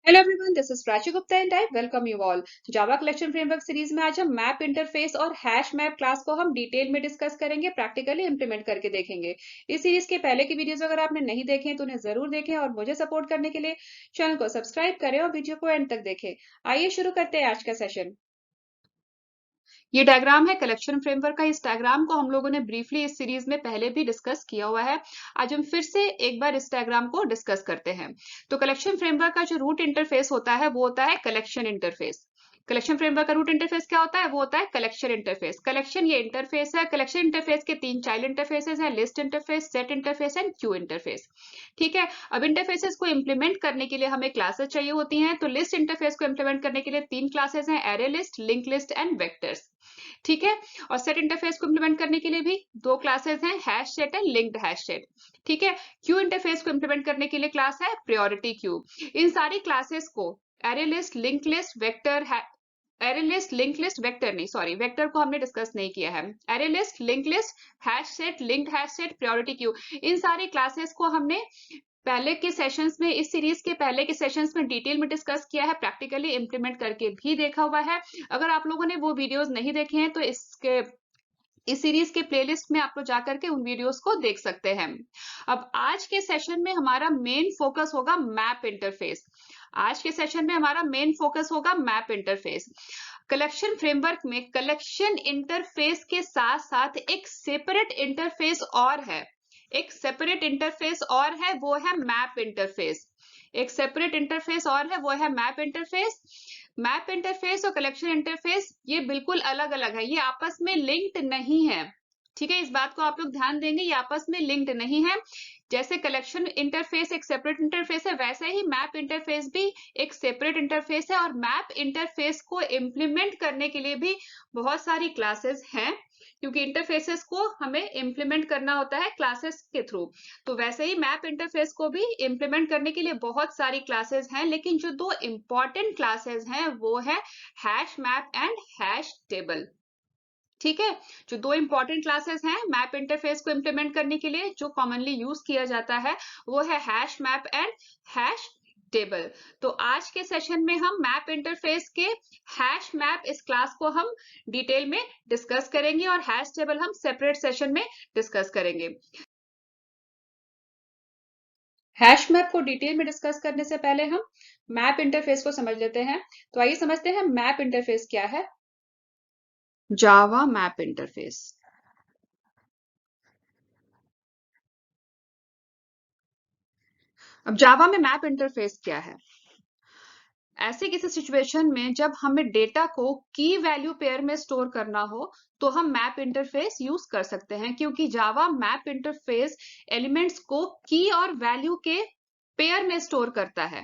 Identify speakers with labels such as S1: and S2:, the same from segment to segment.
S1: Hello everyone, this is Prachi Gupta and I welcome you all. Java collection framework series में आज हम map interface और hash map class को हम डिटेल में डिस्कस करेंगे, प्रैक्टिकली इंप्लीमेंट करके देखेंगे। इस सीरीज के पहले की वीडियोस अगर आपने नहीं देखे हैं तो उन्हें जरूर देखें और मुझे सपोर्ट करने के लिए चैनल को सब्सक्राइब करें और वीडियो को एंड तक देखें। आइए शुरू करते हैं आज का सेशन। ये डायग्राम है कलेक्शन फ्रेमवर्क का। इस डायग्राम को हम लोगों ने ब्रीफली इस सीरीज में पहले भी डिस्कस किया हुआ है। आज हम फिर से एक बार इस डायग्राम को डिस्कस करते हैं। तो कलेक्शन फ्रेमवर्क का जो रूट इंटरफेस होता है वो होता है कलेक्शन इंटरफेस। कलेक्शन फ्रेमवर्क का रूट इंटरफेस क्या होता है? वो होता है कलेक्शन इंटरफेस। कलेक्शन ये इंटरफेस है। कलेक्शन इंटरफेस के तीन चाइल्ड इंटरफेसेस हैं, list interface, set interface and Q interface. ठीक है। अब इंटरफेसेस को इंप्लीमेंट करने के लिए हमें क्लासेस चाहिए होती हैं। तो लिस्ट इंटरफेस को इंप्लीमेंट करने के लिए तीन क्लासेस हैं, array list, link list and vectors. ठीक है। और सेट इंटरफेस को इंप्लीमेंट करने के लिए भी दो क्लासेस हैं, hash set and linked hash set. ठीक है। क्यू इंटरफेस को इंप्लीमेंट करने के लिए क्लास है प्रायोरिटी क्यू। इन सारी क्लासेस को array list, link list, vector, array list, link list, vector नहीं, सॉरी, वेक्टर को हमने डिस्कस नहीं किया है। Array list, link list, hash set, linked hash set, priority queue, इन सारी क्लासेस को हमने पहले के सेशंस में, इस सीरीज के पहले के सेशंस में डिटेल में डिस्कस किया है, प्रैक्टिकली इंप्लीमेंट करके भी देखा हुआ है। अगर आप लोगों ने वो वीडियोस नहीं देखे हैं तो इस सीरीज के प्लेलिस्ट में आप लोग जाकर के उन वीडियोस को देख सकते हैं। अब आज के सेशन में हमारा मेन फोकस होगा मैप इंटरफेस। आज के सेशन में हमारा मेन फोकस होगा मैप इंटरफेस। कलेक्शन फ्रेमवर्क में कलेक्शन इंटरफेस के साथ साथ एक सेपरेट इंटरफेस और है। एक सेपरेट इंटरफेस और है, वो है मैप इंटरफेस। एक सेपरेट इंटरफेस और है, वो है मैप इंटरफेस। मैप इंटरफेस और कलेक्शन इंटरफेस ये बिल्कुल अलग अलग है, ये आपस में लिंक्ड नहीं है। ठीक है, इस बात को आप लोग ध्यान देंगे, ये आपस में लिंक्ड नहीं है। जैसे कलेक्शन इंटरफेस एक सेपरेट इंटरफेस है, वैसे ही मैप इंटरफेस भी एक सेपरेट इंटरफेस है। और मैप इंटरफेस को इम्प्लीमेंट करने के लिए भी बहुत सारी क्लासेस हैं, क्योंकि इंटरफेसेस को हमें इम्प्लीमेंट करना होता है क्लासेस के थ्रू। तो वैसे ही मैप इंटरफेस को भी इम्प्लीमेंट करने के लिए बहुत सारी क्लासेस हैं, लेकिन जो दो इंपॉर्टेंट क्लासेस हैं वो है hash map and hash table. ठीक है। जो दो इंपॉर्टेंट क्लासेस हैं मैप इंटरफेस को इम्प्लीमेंट करने के लिए, जो कॉमनली यूज किया जाता है, वो है hash map and hash table. तो आज के सेशन में हम मैप इंटरफेस के हैश मैप इस क्लास को हम डिटेल में डिस्कस करेंगे और हैश टेबल हम सेपरेट सेशन में डिस्कस करेंगे। हैश मैप को डिटेल में डिस्कस करने से पहले हम मैप इंटरफेस को समझ लेते हैं। तो आइए समझते हैं मैप इंटरफेस क्या है। जावा मैप इंटरफेस। अब जावा में मैप इंटरफेस क्या है? ऐसे किसी सिचुएशन में जब हमें डेटा को की वैल्यू पेयर में स्टोर करना हो तो हम मैप इंटरफेस यूज कर सकते हैं, क्योंकि जावा मैप इंटरफेस एलिमेंट्स को की और वैल्यू के पेयर में स्टोर करता है।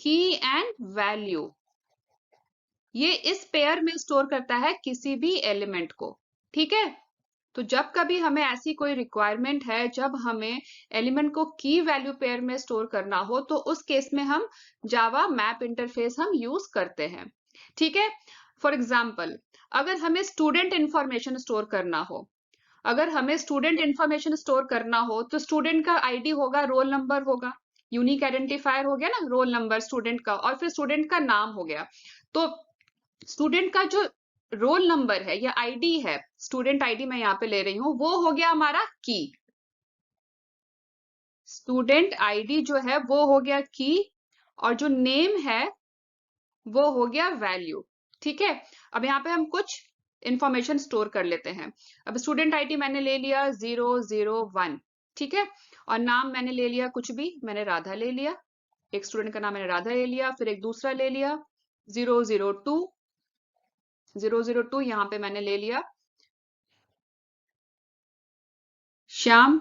S1: की एंड वैल्यू, ये इस पेयर में स्टोर करता है किसी भी एलिमेंट को। ठीक है। तो जब कभी हमें ऐसी कोई रिक्वायरमेंट है, जब हमें एलिमेंट को की वैल्यू पेयर में स्टोर करना हो, तो उस केस में हम जावा मैप इंटरफेस हम यूज करते हैं। ठीक है। फॉर एग्जाम्पल, अगर हमें स्टूडेंट इंफॉर्मेशन स्टोर करना हो, अगर हमें स्टूडेंट इंफॉर्मेशन स्टोर करना हो तो स्टूडेंट का आईडी होगा, रोल नंबर होगा, यूनिक आइडेंटिफायर हो गया ना, रोल नंबर स्टूडेंट का, और फिर स्टूडेंट का नाम हो गया। तो स्टूडेंट का जो रोल नंबर है या आईडी है, स्टूडेंट आईडी मैं यहाँ पे ले रही हूँ, वो हो गया हमारा की। स्टूडेंट आईडी जो है वो हो गया की, और जो नेम है वो हो गया वैल्यू। ठीक है। अब यहाँ पे हम कुछ इंफॉर्मेशन स्टोर कर लेते हैं। अब स्टूडेंट आईडी मैंने ले लिया 001। ठीक है। और नाम मैंने ले लिया कुछ भी, मैंने राधा ले लिया, एक स्टूडेंट का नाम मैंने राधा ले लिया। फिर एक दूसरा ले लिया 002। 002 यहाँ पे मैंने ले लिया श्याम।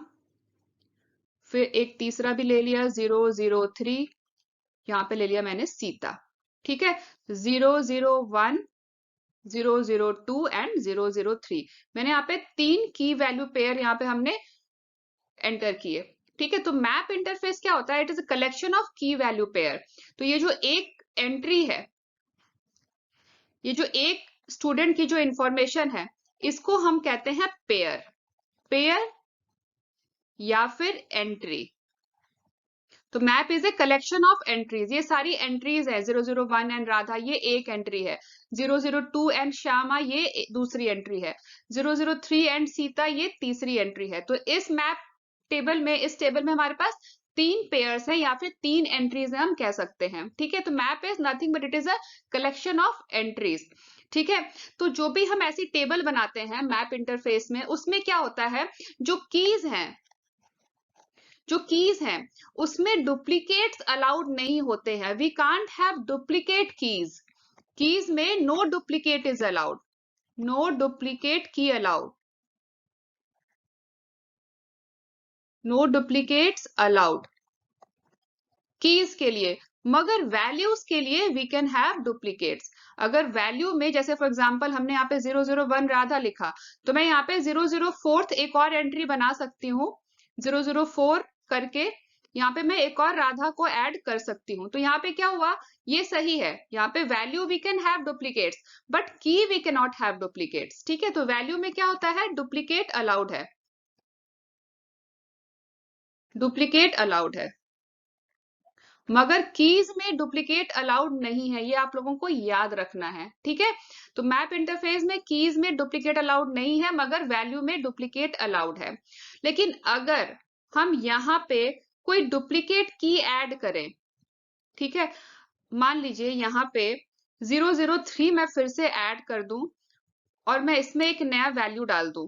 S1: फिर एक तीसरा भी ले लिया 003, यहाँ पे ले लिया मैंने सीता। ठीक है। 001, 002 एंड 003, मैंने यहाँ पे तीन की वैल्यू पेयर यहाँ पे हमने एंटर किए। ठीक है। तो मैप इंटरफेस क्या होता है? It is a collection of की वैल्यू पेयर। तो ये जो एक एंट्री है, ये जो एक स्टूडेंट की जो इंफॉर्मेशन है, इसको हम कहते हैं पेयर। पेयर या फिर एंट्री। तो map is a collection of entries, ये सारी एंट्रीज है। 001 एंड राधा ये एक एंट्री है, 002 एंड श्यामा ये दूसरी एंट्री है, 003 एंड सीता ये तीसरी एंट्री है। तो इस मैप टेबल में, इस टेबल में हमारे पास 3 पेयर्स है या फिर 3 एंट्रीज है हम कह सकते हैं। ठीक है, तो map is nothing but it is a collection of entries. ठीक है, तो जो भी हम ऐसी टेबल बनाते हैं मैप इंटरफेस में, उसमें क्या होता है, जो कीज हैं उसमें डुप्लीकेट्स अलाउड नहीं होते हैं। We can't have duplicate keys में no duplicate is allowed, no duplicate key allowed, no duplicates allowed keys के लिए। मगर वैल्यूज के लिए वी कैन हैव डुप्लीकेट्स। अगर वैल्यू में जैसे फॉर एग्जांपल हमने यहाँ पे 001 राधा लिखा, तो मैं यहाँ पे 004 एक और एंट्री बना सकती हूँ, 004 करके यहाँ पे मैं एक और राधा को ऐड कर सकती हूँ। तो यहाँ पे क्या हुआ, ये सही है, यहाँ पे value we can have duplicates but key we can not have duplicates. ठीक है, तो वैल्यू में क्या होता है, डुप्लीकेट अलाउड है, डुप्लीकेट अलाउड है, मगर कीज में डुप्लीकेट अलाउड नहीं है, ये आप लोगों को याद रखना है। ठीक है, तो मैप इंटरफेस में कीज में डुप्लीकेट अलाउड नहीं है मगर वैल्यू में डुप्लीकेट अलाउड है। लेकिन अगर हम यहाँ पे कोई डुप्लीकेट की ऐड करें, ठीक है, मान लीजिए यहाँ पे 003 मैं फिर से ऐड कर दूं और मैं इसमें एक नया वैल्यू डाल दूं,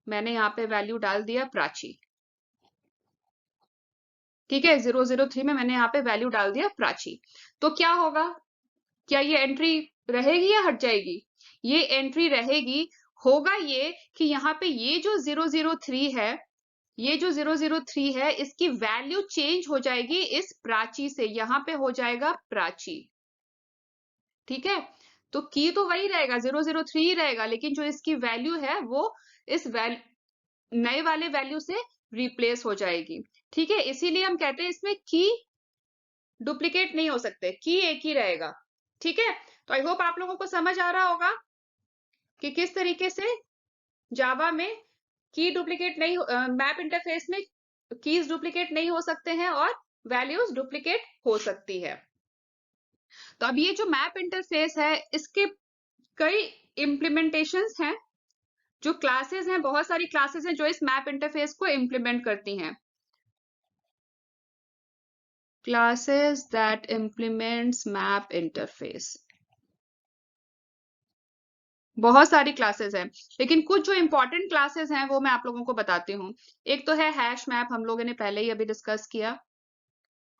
S1: मैंने यहाँ पे वैल्यू डाल दिया प्राची। ठीक है, 003 में मैंने यहाँ पे वैल्यू डाल दिया प्राची। तो क्या होगा, क्या ये एंट्री रहेगी या हट जाएगी, ये एंट्री रहेगी। होगा ये कि यहाँ पे ये जो 003 है, ये जो 003 है इसकी वैल्यू चेंज हो जाएगी इस प्राची से, यहाँ पे हो जाएगा प्राची। ठीक है, तो की तो वही रहेगा, 003 ही रहेगा, लेकिन जो इसकी वैल्यू है वो इस नए वाले वैल्यू से रिप्लेस हो जाएगी। ठीक है, इसीलिए हम कहते हैं इसमें की डुप्लीकेट नहीं हो सकते, की एक ही रहेगा। ठीक है, तो आई होप आप लोगों को समझ आ रहा होगा कि किस तरीके से जावा में की डुप्लीकेट नहीं, मैप इंटरफेस में कीज डुप्लीकेट नहीं हो सकते हैं और वैल्यूज डुप्लीकेट हो सकती है। तो अब ये जो मैप इंटरफेस है इसके कई इम्प्लीमेंटेशंस हैं, जो क्लासेस हैं, बहुत सारी क्लासेस हैं जो इस मैप इंटरफेस को इम्प्लीमेंट करती हैं। Classes that implements map interface, बहुत सारी क्लासेस हैं, लेकिन कुछ जो इंपॉर्टेंट क्लासेस हैं वो मैं आप लोगों को बताती हूँ। एक तो है हैश मैप, हम लोगों ने पहले ही अभी डिस्कस किया,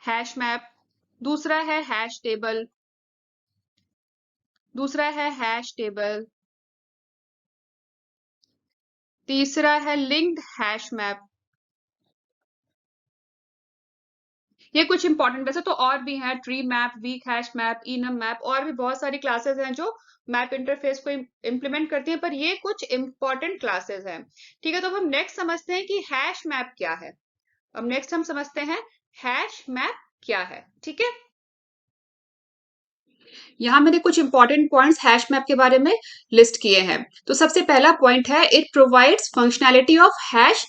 S1: हैश मैप। दूसरा है हैश टेबल, दूसरा है हैश टेबल। तीसरा है लिंक्ड हैश मैप। ये कुछ इंपॉर्टेंट, वैसे तो और भी हैं, tree map, weak hash map, enum map, और भी बहुत सारी क्लासेस हैं जो मैप इंटरफेस को इम्प्लीमेंट करती हैं, पर ये कुछ इंपॉर्टेंट क्लासेस हैं। ठीक है, तो अब हम नेक्स्ट समझते हैं कि हैश मैप क्या है। अब नेक्स्ट हम समझते हैं हैश मैप क्या है। ठीक है, यहाँ मैंने कुछ इंपॉर्टेंट पॉइंट्स हैश मैप के बारे में लिस्ट किए हैं। तो सबसे पहला पॉइंट है, it provides functionality of hash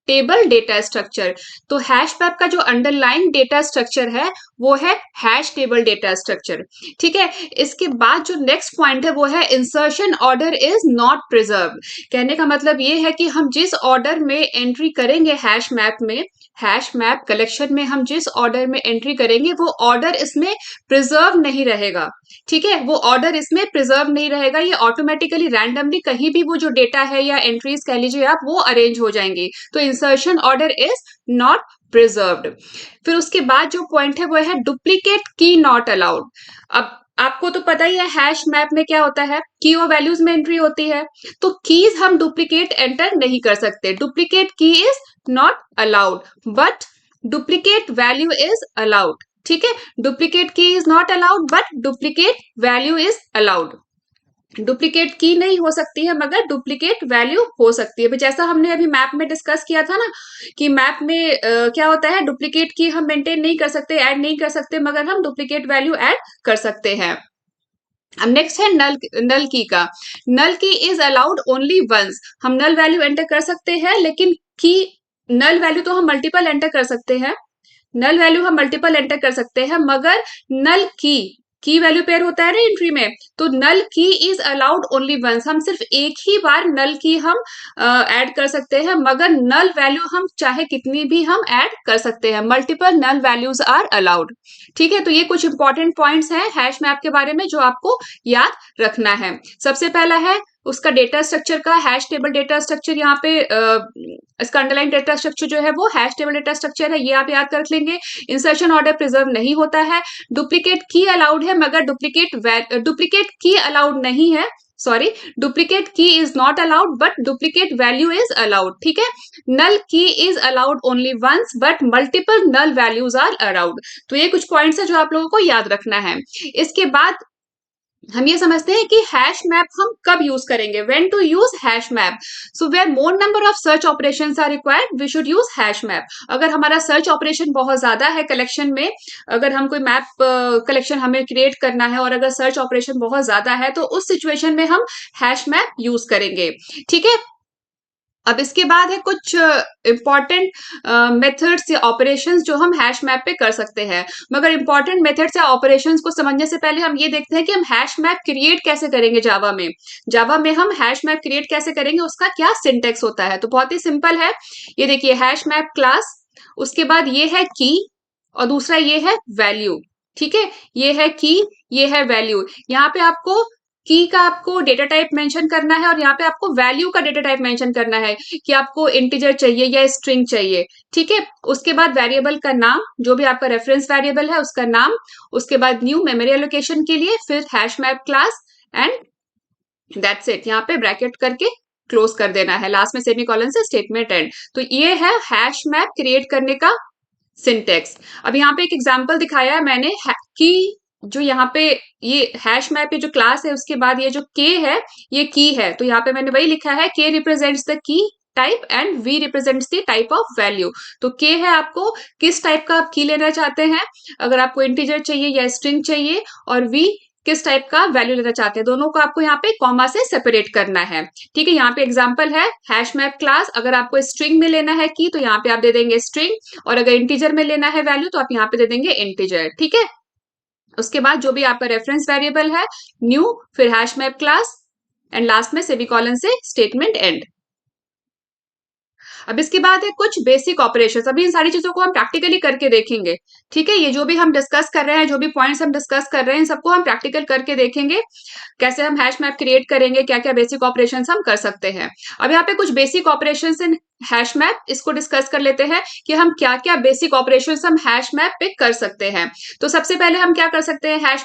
S1: table data structure. तो हैश मैप का जो अंडरलाइंग डेटा स्ट्रक्चर है वो है हैश टेबल डेटा स्ट्रक्चर। ठीक है, इसके बाद जो नेक्स्ट पॉइंट है वो है insertion order is not preserve. कहने का मतलब ये है कि हम जिस ऑर्डर में एंट्री करेंगे हैश मैप में, हैश मैप कलेक्शन में हम जिस ऑर्डर में एंट्री करेंगे वो ऑर्डर इसमें प्रिजर्व नहीं रहेगा। ठीक है, वो ऑर्डर इसमें प्रिजर्व नहीं रहेगा, ये ऑटोमेटिकली रैंडमली कहीं भी वो जो डेटा है या एंट्रीज कह लीजिए आप, वो अरेंज हो जाएंगी। तो insertion order is not preserved. फिर उसके बाद जो पॉइंट है वो है डुप्लीकेट की नॉट अलाउड। अब आपको तो पता ही है हैश मैप में क्या होता है, की और वैल्यूज में एंट्री होती है, तो कीज हम डुप्लीकेट एंटर नहीं कर सकते। Duplicate key is not allowed but duplicate value is allowed. ठीक है, duplicate key is not allowed but duplicate value is allowed. Duplicate की नहीं हो सकती है मगर डुप्लीकेट वैल्यू हो सकती है। जैसा हमने अभी मैप में डिस्कस किया था ना कि मैप में क्या होता है, डुप्लीकेट की हम मेंटेन नहीं कर सकते, ऐड नहीं कर सकते, मगर हम डुप्लीकेट वैल्यू ऐड कर सकते हैं। अब नेक्स्ट है नल की का। नल key is allowed only once. हम नल वैल्यू एंटर कर सकते हैं लेकिन की, नल वैल्यू तो हम मल्टीपल एंटर कर सकते हैं, नल वैल्यू हम मल्टीपल एंटर कर सकते हैं, मगर नल की वैल्यू पेयर होता है ना एंट्री में, तो नल key is allowed only once, हम सिर्फ एक ही बार नल की हम ऐड कर सकते हैं, मगर नल वैल्यू हम चाहे कितनी भी हम ऐड कर सकते हैं, multiple null values are allowed. ठीक है, तो ये कुछ इंपॉर्टेंट पॉइंट्स हैं हैश मैप के बारे में जो आपको याद रखना है। सबसे पहला है उसका डेटा स्ट्रक्चर का, हैश टेबल डेटा स्ट्रक्चर, यहाँ पे इसका अंडरलाइन डेटा स्ट्रक्चर जो है वो हैश टेबल डेटा स्ट्रक्चर है, ये आप याद कर लेंगे। इंसर्शन ऑर्डर प्रिजर्व नहीं होता है, डुप्लीकेट की अलाउड है मगर डुप्लीकेट की अलाउड नहीं है, sorry, duplicate key is not allowed but duplicate value is allowed. ठीक है, null key is allowed only once but multiple null values are allowed. तो ये कुछ पॉइंट्स है जो आप लोगों को याद रखना है। इसके बाद हम ये समझते हैं कि हैश मैप हम कब यूज करेंगे, when to use hash map. So where more number of search operations are required we should use hash map. अगर हमारा सर्च ऑपरेशन बहुत ज्यादा है कलेक्शन में, अगर हम कोई मैप कलेक्शन हमें क्रिएट करना है और अगर सर्च ऑपरेशन बहुत ज्यादा है, तो उस सिचुएशन में हम हैश मैप यूज करेंगे। ठीक है, अब इसके बाद है कुछ इंपॉर्टेंट मेथड्स या ऑपरेशंस जो हम हैश मैप पे कर सकते हैं। मगर इंपॉर्टेंट मेथड्स या ऑपरेशंस को समझने से पहले हम ये देखते हैं कि हम हैश मैप क्रिएट कैसे करेंगे जावा में। जावा में हम हैश मैप क्रिएट कैसे करेंगे, उसका क्या सिंटेक्स होता है। तो बहुत ही सिंपल है, ये देखिए हैश मैप क्लास, उसके बाद ये है की और दूसरा ये है वैल्यू। ठीक है, ये है की, ये है वैल्यू। यहाँ पे आपको की का आपको डेटा टाइप मेंशन करना है और यहाँ पे आपको वैल्यू का डेटा टाइप मेंशन करना है कि आपको इंटीजर चाहिए या स्ट्रिंग चाहिए। ठीक है, उसके बाद वेरिएबल का नाम, जो भी आपका रेफरेंस वेरिएबल है उसका नाम, उसके बाद न्यू मेमोरी एलोकेशन के लिए, फिर hash map class, and that's it. यहाँ पे ब्रैकेट करके क्लोज कर देना है, लास्ट में सेमीकोलन से स्टेटमेंट एंड। तो ये है हैश मैप क्रिएट करने का सिंटेक्स। अब यहाँ पे एक एग्जांपल दिखाया है मैंने कि जो यहाँ पे ये हैश मैप पे जो क्लास है उसके बाद ये जो के है ये की है, तो यहाँ पे मैंने वही लिखा है K represents the key type and V represents the type of value. तो के है आपको किस टाइप का आप की लेना चाहते हैं, अगर आपको इंटीजर चाहिए या स्ट्रिंग चाहिए, और वी किस टाइप का वैल्यू लेना चाहते हैं, दोनों को आपको यहाँ पे कॉमा से सेपरेट करना है। ठीक है, यहाँ पे एग्जांपल है हैश मैप क्लास, अगर आपको स्ट्रिंग में लेना है की तो यहाँ पे आप दे देंगे स्ट्रिंग, और अगर इंटीजर में लेना है वैल्यू तो आप यहाँ पे दे देंगे इंटीजर। ठीक है, उसके बाद जो भी आपका रेफरेंस वेरिएबल है न्यू, फिर hash map class, and last में सेमीकोलन से स्टेटमेंट एंड। अब इसके बाद है कुछ बेसिक ऑपरेशंस, अभी इन सारी चीजों को हम प्रैक्टिकली करके देखेंगे। ठीक है, ये जो भी हम डिस्कस कर रहे हैं, जो भी पॉइंट्स हम डिस्कस कर रहे हैं, इन सबको हम प्रैक्टिकल करके देखेंगे, कैसे हम हैश मैप क्रिएट करेंगे, क्या क्या बेसिक ऑपरेशंस हम कर सकते हैं। अब यहाँ पे कुछ basic operations in hash map, इसको डिस्कस कर लेते हैं कि हम क्या क्या बेसिक ऑपरेशंस हम हैश मैप पे कर सकते हैं। तो सबसे पहले हम क्या कर सकते हैं हैश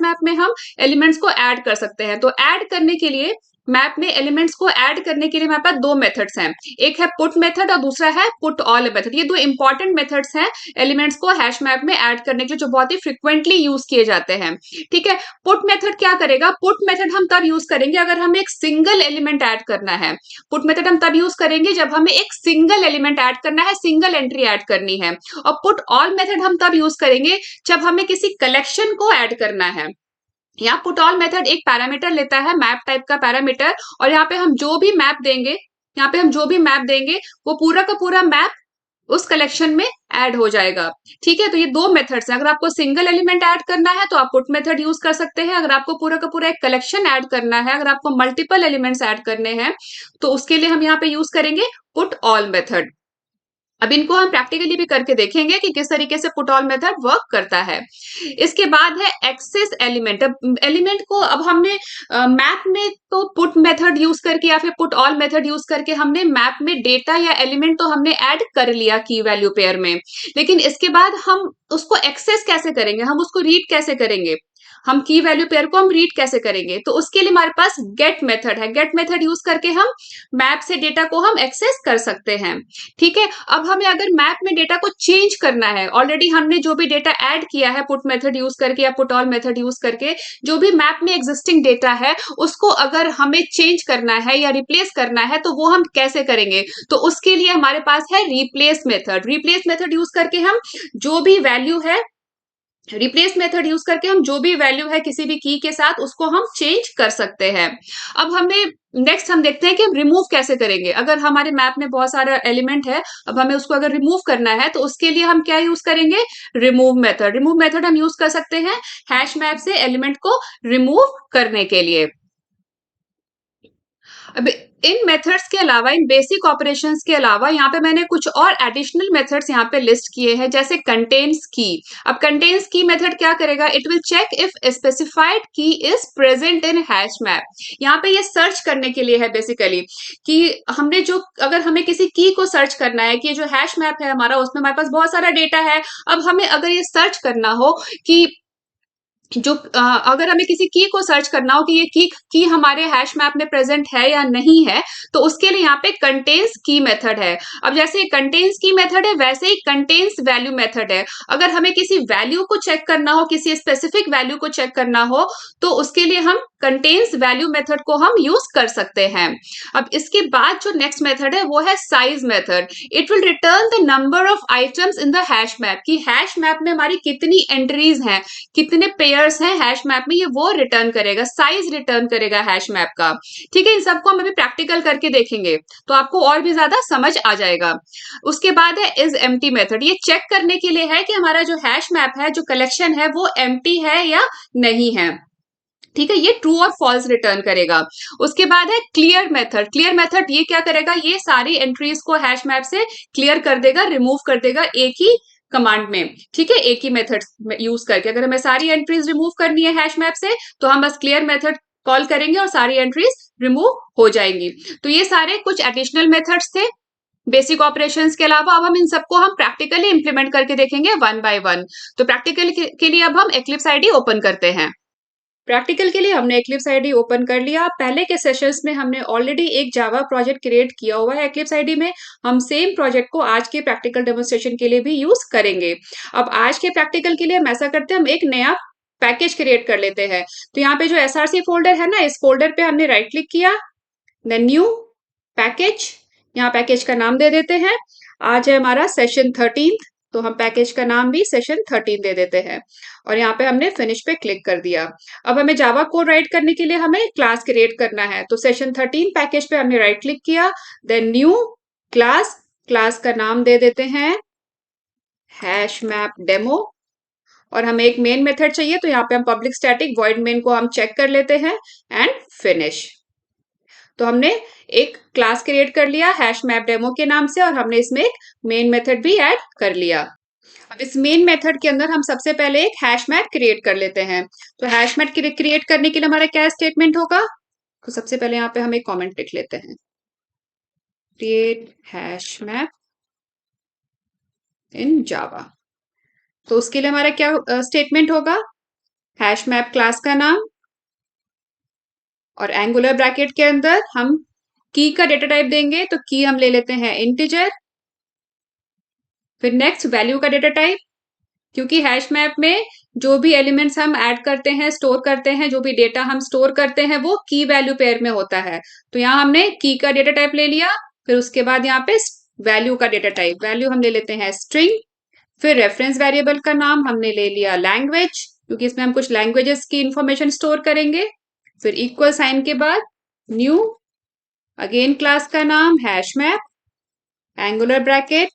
S1: मैप में हम एलिमेंट्स को ऐड कर सकते हैं। तो ऐड करने के लिए, मैप में एलिमेंट्स को ऐड करने के लिए हमारे पास दो मेथड्स हैं, एक है पुट मेथड और दूसरा है पुट ऑल मेथड। ये दो इंपॉर्टेंट मेथड्स हैं एलिमेंट्स को हैश मैप में ऐड करने के लिए, जो बहुत ही फ्रिक्वेंटली यूज किए जाते हैं। ठीक है, पुट मेथड क्या करेगा, पुट मेथड हम तब यूज करेंगे अगर हमें एक सिंगल एलिमेंट ऐड करना है। पुट मेथड हम तब यूज करेंगे जब हमें एक सिंगल एलिमेंट ऐड करना है, सिंगल एंट्री ऐड करनी है। और पुट ऑल मेथड हम तब यूज करेंगे जब हमें किसी कलेक्शन को ऐड करना है। यहाँ पुट ऑल मेथड एक पैरामीटर लेता है, मैप टाइप का पैरामीटर, और यहाँ पे हम जो भी मैप देंगे, यहाँ पे हम जो भी मैप देंगे वो पूरा का पूरा मैप उस कलेक्शन में ऐड हो जाएगा। ठीक है, तो ये दो मेथड्स हैं, अगर आपको सिंगल एलिमेंट ऐड करना है तो आप पुट मेथड यूज कर सकते हैं, अगर आपको पूरा का पूरा एक कलेक्शन ऐड करना है, अगर आपको मल्टीपल एलिमेंट्स ऐड करने हैं, तो उसके लिए हम यहाँ पे यूज करेंगे पुट ऑल मेथड। अब इनको हम प्रैक्टिकली भी करके देखेंगे कि किस तरीके से पुट ऑल मेथड वर्क करता है। इसके बाद है एक्सेस एलिमेंट। अब एलिमेंट को अब हमने मैप में तो पुट मेथड यूज करके या फिर पुट ऑल मेथड यूज करके हमने मैप में डेटा या एलिमेंट तो हमने ऐड कर लिया की वैल्यू पेयर में, लेकिन इसके बाद हम उसको एक्सेस कैसे करेंगे, हम उसको रीड कैसे करेंगे, हम की वैल्यू पेयर को हम रीड कैसे करेंगे। तो उसके लिए हमारे पास गेट मेथड है, गेट मेथड यूज करके हम मैप से डेटा को हम एक्सेस कर सकते हैं। ठीक है, अब हमें अगर मैप में डेटा को चेंज करना है, ऑलरेडी हमने जो भी डेटा ऐड किया है पुट मेथड यूज करके या पुट ऑल मेथड यूज करके, जो भी मैप में एग्जिस्टिंग डेटा है उसको अगर हमें चेंज करना है या रिप्लेस करना है तो वो हम कैसे करेंगे। तो उसके लिए हमारे पास है replace method. Replace method use करके हम जो भी वैल्यू है रिप्लेस मेथड यूज करके हम जो भी वैल्यू है किसी भी की के साथ उसको हम चेंज कर सकते हैं। अब हमें नेक्स्ट हम देखते हैं कि हम रिमूव कैसे करेंगे। अगर हमारे मैप में बहुत सारा एलिमेंट है, अब हमें उसको अगर रिमूव करना है तो उसके लिए हम क्या यूज करेंगे, रिमूव मेथड। रिमूव मेथड हम यूज कर सकते हैं हैश मैप से एलिमेंट को रिमूव करने के लिए। अब इन मेथड्स के अलावा, इन बेसिक ऑपरेशंस के अलावा यहाँ पे मैंने कुछ और एडिशनल मेथड्स यहाँ पे लिस्ट किए हैं, जैसे कंटेन्स की। अब कंटेन्स की मेथड क्या करेगा, it will check if specified key is present in hash map. यहाँ पे ये सर्च करने के लिए है बेसिकली, कि हमने जो, अगर हमें किसी की को सर्च करना है, कि ये जो हैश मैप है हमारा, उसमें हमारे पास बहुत सारा डेटा है। अब हमें अगर ये सर्च करना हो कि जो अगर हमें किसी की को सर्च करना हो कि ये की हमारे हैश मैप में प्रेजेंट है या नहीं है, तो उसके लिए यहाँ पे कंटेन्स की मेथड है। अब जैसे कंटेन्स की मेथड है, वैसे ही कंटेन्स वैल्यू मेथड है। अगर हमें किसी वैल्यू को चेक करना हो, किसी स्पेसिफिक वैल्यू को चेक करना हो, तो उसके लिए हम कंटेन्स वैल्यू मेथड को हम यूज कर सकते हैं। अब इसके बाद जो नेक्स्ट मेथड है वो है size method. It will return the number of items in the hash map, कि हैश मैप में हमारी कितनी एंट्रीज हैं, कितने पेयर्स हैं हैश मैप में, ये वो रिटर्न करेगा, साइज रिटर्न करेगा हैश मैप का। ठीक है, इन सबको हम अभी प्रैक्टिकल करके देखेंगे तो आपको और भी ज्यादा समझ आ जाएगा। उसके बाद है इज एम्प्टी मेथड। ये चेक करने के लिए है कि हमारा जो हैश मैप है, जो कलेक्शन है, वो एम्प्टी है या नहीं है। ठीक है, ये ट्रू और फॉल्स रिटर्न करेगा। उसके बाद है क्लियर मेथड। क्लियर मेथड ये क्या करेगा, ये सारी एंट्रीज को हैश मैप से क्लियर कर देगा, रिमूव कर देगा एक ही कमांड में। ठीक है, एक ही मेथड यूज करके। अगर हमें सारी एंट्रीज रिमूव करनी है हैश मैप से, तो हम बस क्लियर मेथड कॉल करेंगे और सारी एंट्रीज रिमूव हो जाएंगी। तो ये सारे कुछ एडिशनल मेथड्स थे बेसिक ऑपरेशंस के अलावा। अब हम इन सबको हम प्रैक्टिकली इंप्लीमेंट करके देखेंगे वन बाय वन। तो प्रैक्टिकल के लिए अब हम एक्लिप्स आईडी ओपन करते हैं। प्रैक्टिकल के लिए हमने एक्लिप्स आईडी ओपन कर लिया। पहले के सेशंस में हमने ऑलरेडी एक जावा प्रोजेक्ट क्रिएट किया हुआ है एक्लिप्स आईडी में। हम सेम प्रोजेक्ट को आज के प्रैक्टिकल डेमोन्स्ट्रेशन के लिए भी यूज करेंगे। अब आज के प्रैक्टिकल के लिए हम ऐसा करते हैं, हम एक नया पैकेज क्रिएट कर लेते हैं। तो यहाँ पे जो एसआरसी फोल्डर है ना, इस फोल्डर पे हमने राइट क्लिक किया, देन न्यू पैकेज, यहाँ पैकेज का नाम दे देते हैं। आज है हमारा सेशन 13, तो हम पैकेज का नाम भी सेशन 13 दे देते हैं। और यहाँ पे हमने फिनिश पे क्लिक कर दिया। अब हमें जावा कोड राइट करने के लिए हमें क्लास क्रिएट करना है। तो सेशन 13 पैकेज पे हमने राइट क्लिक किया, देन न्यू क्लास, क्लास का नाम दे देते हैं हैश मैप डेमो। और हमें एक मेन मेथड चाहिए, तो यहाँ पे हम पब्लिक स्टैटिक वॉइड मेन को हम चेक कर लेते हैं एंड फिनिश। तो हमने एक क्लास क्रिएट कर लिया हैश मैप डेमो के नाम से, और हमने इसमें एक मेन मेथड भी ऐड कर लिया। अब इस मेन मेथड के अंदर हम सबसे पहले एक हैश मैप क्रिएट कर लेते हैं। तो हैश मैप क्रिएट करने के लिए हमारा क्या स्टेटमेंट होगा, तो सबसे पहले यहाँ पे हम एक कॉमेंट लिख लेते हैं, क्रिएट हैश मैप इन जावा। तो उसके लिए हमारा क्या स्टेटमेंट होगा, हैश मैप क्लास का नाम, और एंगुलर ब्रैकेट के अंदर हम की का डेटा टाइप देंगे, तो की हम ले लेते हैं इंटीजर। फिर नेक्स्ट वैल्यू का डेटा टाइप, क्योंकि हैश मैप में जो भी एलिमेंट्स हम ऐड करते हैं, स्टोर करते हैं, जो भी डेटा हम स्टोर करते हैं, वो की वैल्यू पेयर में होता है। तो यहाँ हमने की का डेटा टाइप ले लिया। फिर उसके बाद यहाँ पे वैल्यू का डेटा टाइप, वैल्यू हम ले लेते हैं स्ट्रिंग। फिर रेफरेंस वेरिएबल का नाम हमने ले लिया लैंग्वेज, क्योंकि इसमें हम कुछ लैंग्वेजेस की इंफॉर्मेशन स्टोर करेंगे। फिर इक्वल साइन के बाद न्यू, अगेन क्लास का नाम हैश मैप, एंगुलर ब्रैकेट,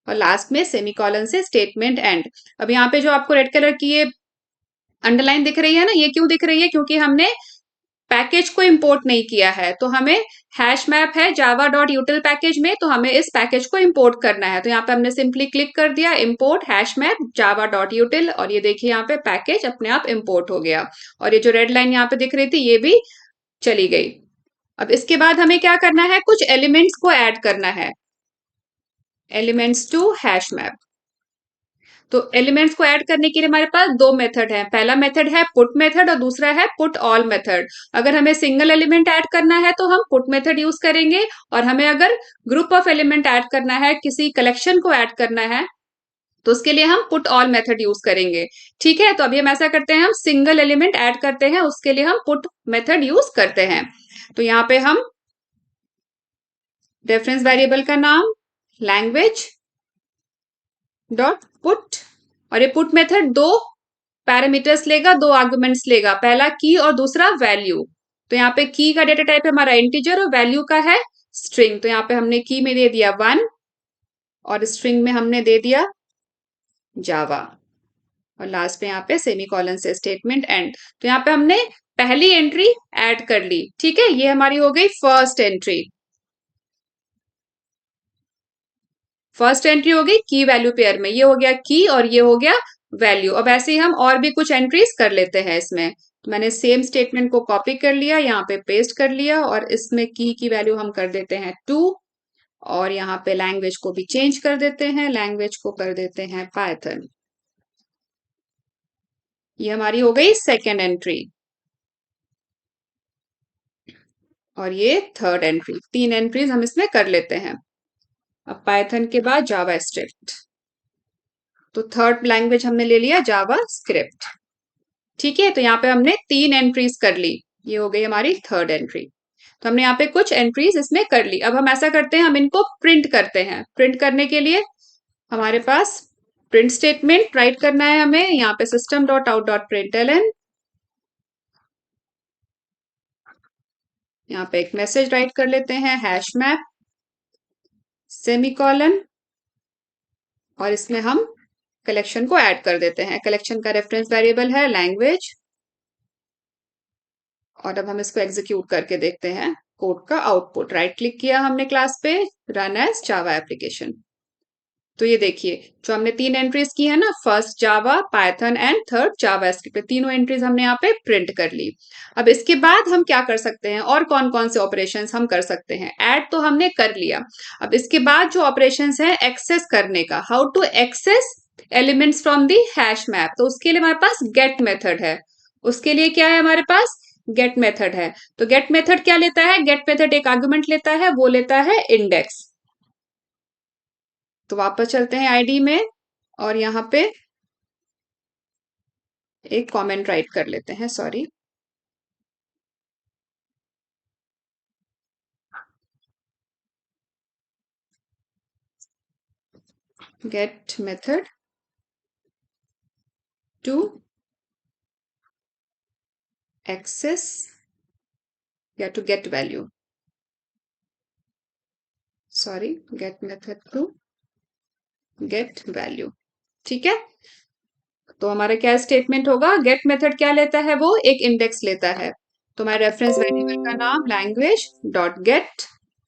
S1: और लास्ट में सेमीकोलन से स्टेटमेंट एंड। अब यहाँ पे जो आपको रेड कलर की ये अंडरलाइन दिख रही है ना, ये क्यों दिख रही है, क्योंकि हमने पैकेज को इंपोर्ट नहीं किया है। तो हमें हैश मैप है जावा डॉट यूटिल पैकेज में, तो हमें इस पैकेज को इंपोर्ट करना है। तो यहाँ पे हमने सिंपली क्लिक कर दिया import hash map Java dot यूटिल, और ये देखिए यहाँ पे पैकेज अपने आप इंपोर्ट हो गया। और ये जो रेड लाइन यहाँ पे दिख रही थी ये भी चली गई। अब इसके बाद हमें क्या करना है, कुछ एलिमेंट्स को ऐड करना है, एलिमेंट्स टू हैश मैप। तो एलिमेंट्स को ऐड करने के लिए हमारे पास दो मेथड है। पहला मेथड है पुट मेथड और दूसरा है पुट ऑल मेथड। अगर हमें सिंगल एलिमेंट ऐड करना है तो हम पुट मेथड यूज करेंगे, और हमें अगर ग्रुप ऑफ एलिमेंट ऐड करना है, किसी कलेक्शन को ऐड करना है, तो उसके लिए हम पुट ऑल मेथड यूज करेंगे। ठीक है, तो अभी हम ऐसा करते हैं, हम सिंगल एलिमेंट ऐड करते हैं, उसके लिए हम पुट मेथड यूज करते हैं। तो यहाँ पे हम रेफरेंस वेरिएबल का नाम लैंग्वेज डॉट पुट, और ये पुट मेथड दो पैरामीटर्स लेगा, दो आर्गुमेंट्स लेगा, पहला की और दूसरा वैल्यू। तो यहाँ पे की का डेटा टाइप है हमारा इंटीजर और वैल्यू का है स्ट्रिंग। तो यहाँ पे हमने की में दे दिया 1 और स्ट्रिंग में हमने दे दिया जावा, और लास्ट में यहाँ पे सेमीकोलन से स्टेटमेंट एंड। तो यहाँ पे हमने पहली एंट्री ऐड कर ली। ठीक है, ये हमारी हो गई फर्स्ट एंट्री। फर्स्ट एंट्री हो गई की वैल्यू पेयर में, ये हो गया की और ये हो गया वैल्यू। अब ऐसे ही हम और भी कुछ एंट्रीज कर लेते हैं इसमें। तो मैंने सेम स्टेटमेंट को कॉपी कर लिया, यहाँ पे पेस्ट कर लिया, और इसमें की वैल्यू हम कर देते हैं 2, और यहाँ पे लैंग्वेज को भी चेंज कर देते हैं, लैंग्वेज को कर देते हैं पाइथन। ये हमारी हो गई सेकेंड एंट्री, और ये थर्ड एंट्री। 3 एंट्रीज हम इसमें कर लेते हैं। अब पाइथन के बाद जावा स्क्रिप्ट। तो थर्ड लैंग्वेज हमने ले लिया जावा स्क्रिप्ट। ठीक है, तो यहाँ पे हमने 3 एंट्रीज कर ली, ये हो गई हमारी थर्ड एंट्री। तो हमने यहाँ पे कुछ एंट्रीज इसमें कर ली। अब हम ऐसा करते हैं, हम इनको प्रिंट करते हैं। प्रिंट करने के लिए हमारे पास प्रिंट स्टेटमेंट राइट करना है हमें। यहाँ पे system dot out dot println, यहाँ पे एक मैसेज राइट कर लेते हैं हैश मैप सेमीकोलन, और इसमें हम कलेक्शन को ऐड कर देते हैं। कलेक्शन का रेफरेंस वेरिएबल है लैंग्वेज, और अब हम इसको एग्जीक्यूट करके देखते हैं कोड का आउटपुट। राइट क्लिक किया हमने क्लास पे, रन एज जावा एप्लीकेशन। तो ये देखिए, जो हमने 3 एंट्रीज की है ना, first Java, Python and third Java script, तीनों एंट्रीज हमने यहाँ पे प्रिंट कर ली। अब इसके बाद हम क्या कर सकते हैं, और कौन कौन से ऑपरेशंस हम कर सकते हैं। ऐड तो हमने कर लिया, अब इसके बाद जो ऑपरेशंस है एक्सेस करने का, how to access elements from the hash map. तो उसके लिए हमारे पास गेट मेथड है। उसके लिए क्या है हमारे पास, गेट मेथड है। तो गेट मेथड क्या लेता है, गेट मेथड एक आर्गुमेंट लेता है, वो लेता है इंडेक्स। तो वापस चलते हैं आईडी में, और यहाँ पे एक कमेंट राइट कर लेते हैं, sorry. Get method to access या to get value, sorry, get method to get value. ठीक है, तो हमारा क्या स्टेटमेंट होगा, गेट मेथड क्या लेता है, वो एक इंडेक्स लेता है। तो हमारे रेफरेंस वेरिएबल का नाम लैंग्वेज डॉट गेट,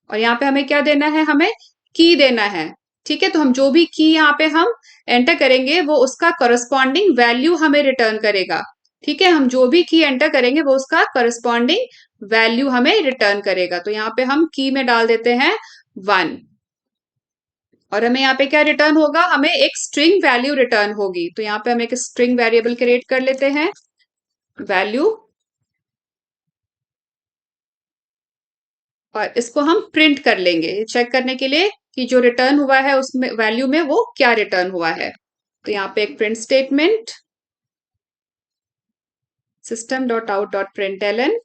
S1: और यहाँ पे हमें क्या देना है, हमें की देना है। ठीक है, तो हम जो भी की यहाँ पे हम एंटर करेंगे, वो उसका करस्पॉन्डिंग वैल्यू हमें रिटर्न करेगा। ठीक है, हम जो भी की एंटर करेंगे, वो उसका करस्पॉन्डिंग वैल्यू हमें रिटर्न करेगा। तो यहाँ पे हम की में डाल देते हैं 1, और हमें यहाँ पे क्या रिटर्न होगा, हमें एक स्ट्रिंग वैल्यू रिटर्न होगी। तो यहाँ पे हम एक स्ट्रिंग वेरिएबल क्रिएट कर लेते हैं वैल्यू, और इसको हम प्रिंट कर लेंगे चेक करने के लिए कि जो रिटर्न हुआ है उसमें वैल्यू में वो क्या रिटर्न हुआ है। तो यहाँ पे एक print statement system dot out dot println,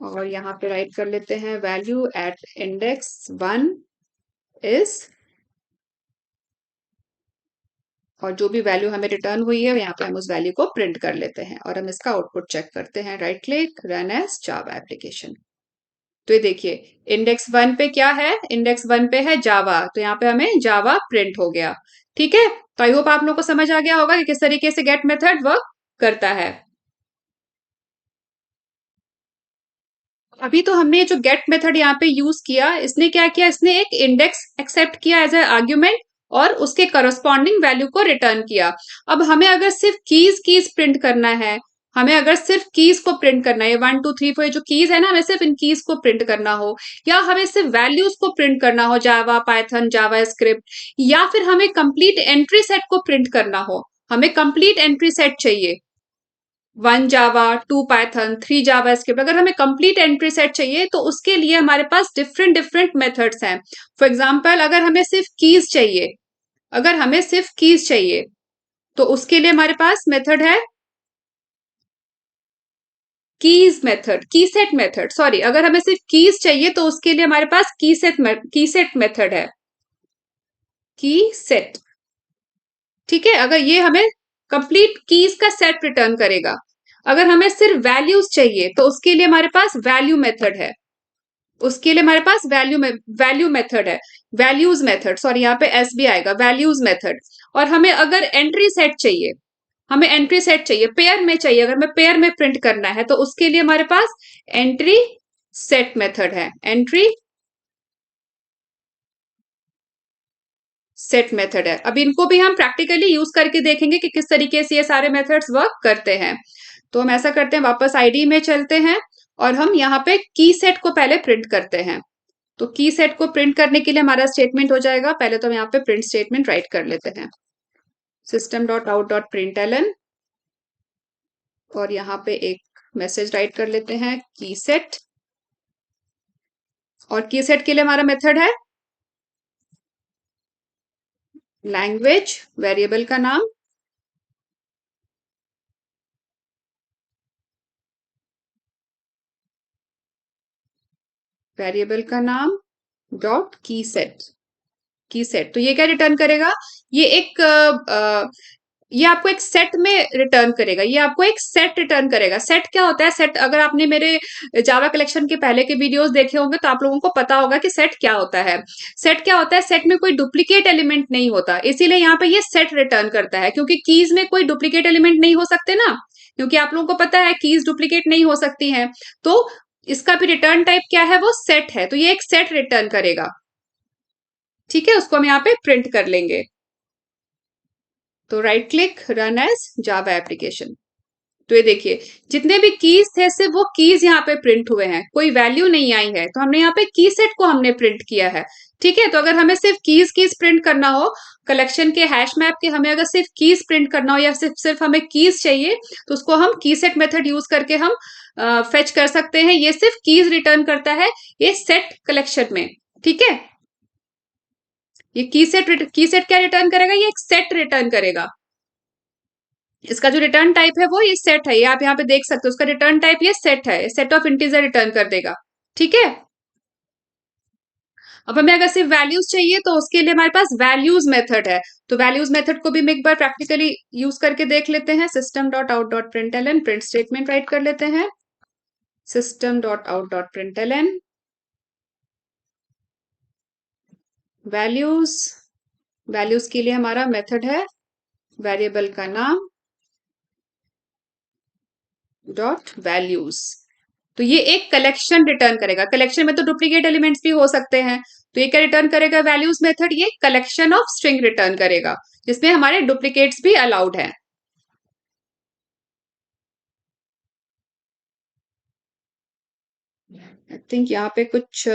S1: और यहाँ पे राइट कर लेते हैं वैल्यू एट इंडेक्स 1 इज, और जो भी वैल्यू हमें रिटर्न हुई है यहाँ पे हम उस वैल्यू को प्रिंट कर लेते हैं, और हम इसका आउटपुट चेक करते हैं। Right click, run as Java application. तो ये देखिए, इंडेक्स 1 पे क्या है, इंडेक्स 1 पे है जावा, तो यहाँ पे हमें जावा प्रिंट हो गया। ठीक है, तो आई होप आप लोग को समझ आ गया होगा कि किस तरीके से गेट मेथड वर्क करता है। अभी तो हमने जो गेट मेथड यहाँ पे यूज किया, इसने क्या किया, इसने एक इंडेक्स एक्सेप्ट किया एज ए आर्ग्यूमेंट, और उसके करस्पॉन्डिंग वैल्यू को रिटर्न किया। अब हमें अगर सिर्फ कीज कीज प्रिंट करना है, हमें अगर सिर्फ कीज को प्रिंट करना है, 1 2 3 4 जो कीज है ना, हमें सिर्फ इन कीज को प्रिंट करना हो, या हमें सिर्फ वैल्यूज को प्रिंट करना हो, जावा, पाइथन, जावा स्क्रिप्ट, या फिर हमें कंप्लीट एंट्री सेट को प्रिंट करना हो, हमें कंप्लीट एंट्री सेट चाहिए, 1 जावा, 2 पाइथन, 3 जावा स्क्रिप्ट, अगर हमें कंप्लीट एंट्री सेट चाहिए, तो उसके लिए हमारे पास डिफरेंट डिफरेंट मेथड्स हैं। फॉर एग्जांपल, अगर हमें सिर्फ कीज चाहिए, अगर हमें सिर्फ कीज चाहिए, तो उसके लिए हमारे पास मेथड है कीज मेथड, की सेट मेथड, सॉरी, अगर हमें सिर्फ कीज चाहिए तो उसके लिए हमारे पास की सेट मेथड है, की सेट। ठीक है, अगर ये हमें कंप्लीट कीज का सेट रिटर्न करेगा। अगर हमें सिर्फ वैल्यूज चाहिए तो उसके लिए हमारे पास वैल्यू मेथड है, उसके लिए हमारे पास वैल्यू मेथड है, वैल्यूज मेथड, सॉरी यहाँ पे एस भी आएगा, वैल्यूज मेथड। और हमें अगर एंट्री सेट चाहिए, हमें एंट्री सेट चाहिए, पेयर में चाहिए, अगर हमें पेयर में प्रिंट करना है तो उसके लिए हमारे पास एंट्री सेट मेथड है, एंट्री सेट मेथड है। अब इनको भी हम प्रैक्टिकली यूज करके देखेंगे कि किस तरीके से ये सारे मेथड्स वर्क करते हैं। तो हम ऐसा करते हैं, वापस आईडी में चलते हैं और हम यहाँ पे की सेट को पहले प्रिंट करते हैं। तो की सेट को प्रिंट करने के लिए हमारा स्टेटमेंट हो जाएगा, पहले तो हम यहाँ पे प्रिंट स्टेटमेंट राइट कर लेते हैं, system dot out dot println, और यहाँ पे एक मैसेज राइट कर लेते हैं की सेट। और की सेट के लिए हमारा मेथड है लैंग्वेज, वेरिएबल का नाम, वेरिएबल का नाम डॉट की सेट। तो ये क्या रिटर्न करेगा, ये एक ये आपको एक सेट में रिटर्न करेगा, ये आपको एक सेट रिटर्न करेगा। सेट क्या होता है, सेट अगर आपने मेरे जावा कलेक्शन के पहले के वीडियोस देखे होंगे तो आप लोगों को पता होगा कि सेट क्या होता है। सेट क्या होता है, सेट में कोई डुप्लीकेट एलिमेंट नहीं होता, इसीलिए यहाँ पे ये सेट रिटर्न करता है, क्योंकि कीज में कोई डुप्लीकेट एलिमेंट नहीं हो सकते ना, क्योंकि आप लोगों को पता है कीज डुप्लीकेट नहीं हो सकती हैं। तो इसका भी रिटर्न टाइप क्या है, वो सेट है, तो ये एक सेट रिटर्न करेगा। ठीक है, उसको हम यहाँ पे प्रिंट कर लेंगे। तो right click, run as Java application. तो ये देखिए जितने भी कीज थे सिर्फ वो कीज यहाँ पे प्रिंट हुए हैं, कोई वैल्यू नहीं आई है, तो हमने यहाँ पे की सेट को हमने प्रिंट किया है। ठीक है, तो अगर हमें सिर्फ कीज कीज प्रिंट करना हो, कलेक्शन के हैश मैप के हमें अगर सिर्फ कीज प्रिंट करना हो या सिर्फ सिर्फ हमें कीज चाहिए, तो उसको हम की सेट मेथड यूज करके हम फेच कर सकते हैं। ये सिर्फ कीज रिटर्न करता है ये सेट कलेक्शन में। ठीक है, ये की सेट क्या रिटर्न करेगा, ये एक सेट रिटर्न करेगा। इसका जो रिटर्न टाइप है वो ये सेट है, ये आप यहाँ पे देख सकते हो, उसका रिटर्न टाइप ये सेट है, सेट ऑफ इंटीजर रिटर्न कर देगा। ठीक है, अब हमें अगर सिर्फ वैल्यूज चाहिए तो उसके लिए हमारे पास वैल्यूज मेथड है। तो वैल्यूज मेथड को भी हम एक बार प्रैक्टिकली यूज करके देख लेते हैं, system dot out dot println, print statement write कर लेते हैं, system dot out dot println, values, values के लिए हमारा मेथड है वेरिएबल का नाम डॉट वैल्यूज। तो ये एक कलेक्शन रिटर्न करेगा, कलेक्शन में तो डुप्लीकेट एलिमेंट्स भी हो सकते हैं, तो ये क्या रिटर्न करेगा, वैल्यूज मेथड ये कलेक्शन ऑफ स्ट्रिंग रिटर्न करेगा जिसमें हमारे डुप्लीकेट्स भी अलाउड हैं। आई थिंक यहाँ पे कुछ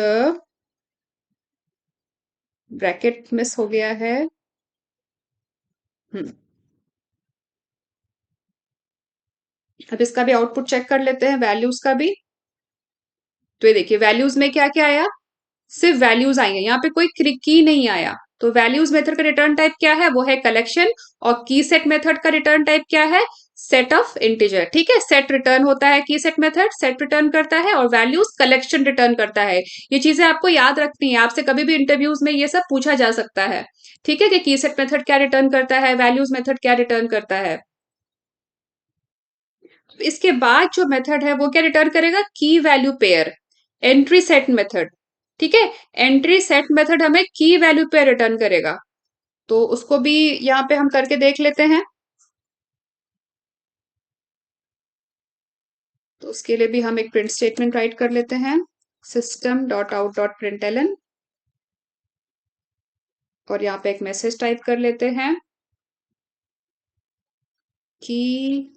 S1: ब्रैकेट मिस हो गया है। हम्म, अब इसका भी आउटपुट चेक कर लेते हैं, वैल्यूज का भी। तो ये देखिए वैल्यूज में क्या क्या आया, सिर्फ वैल्यूज आई है, यहाँ पे कोई की नहीं आया। तो वैल्यूज मेथड का रिटर्न टाइप क्या है, वो है कलेक्शन, और की सेट मेथड का रिटर्न टाइप क्या है, सेट ऑफ इंटीजर। ठीक है, सेट रिटर्न होता है, की सेट मेथड सेट रिटर्न करता है, और वैल्यूज कलेक्शन रिटर्न करता है। ये चीजें आपको याद रखनी है, आपसे कभी भी इंटरव्यूज में ये सब पूछा जा सकता है। ठीक है, कि की सेट मेथड क्या रिटर्न करता है, वैल्यूज मेथड क्या रिटर्न करता है। इसके बाद जो मेथड है वो क्या रिटर्न करेगा, की value pair, entry set method. ठीक है, एंट्री सेट मेथड हमें की वैल्यू पेयर रिटर्न करेगा, तो उसको भी यहाँ पे हम करके देख लेते हैं। तो उसके लिए भी हम एक प्रिंट स्टेटमेंट राइट कर लेते हैं, system dot out dot println, और यहाँ पे एक मैसेज टाइप कर लेते हैं की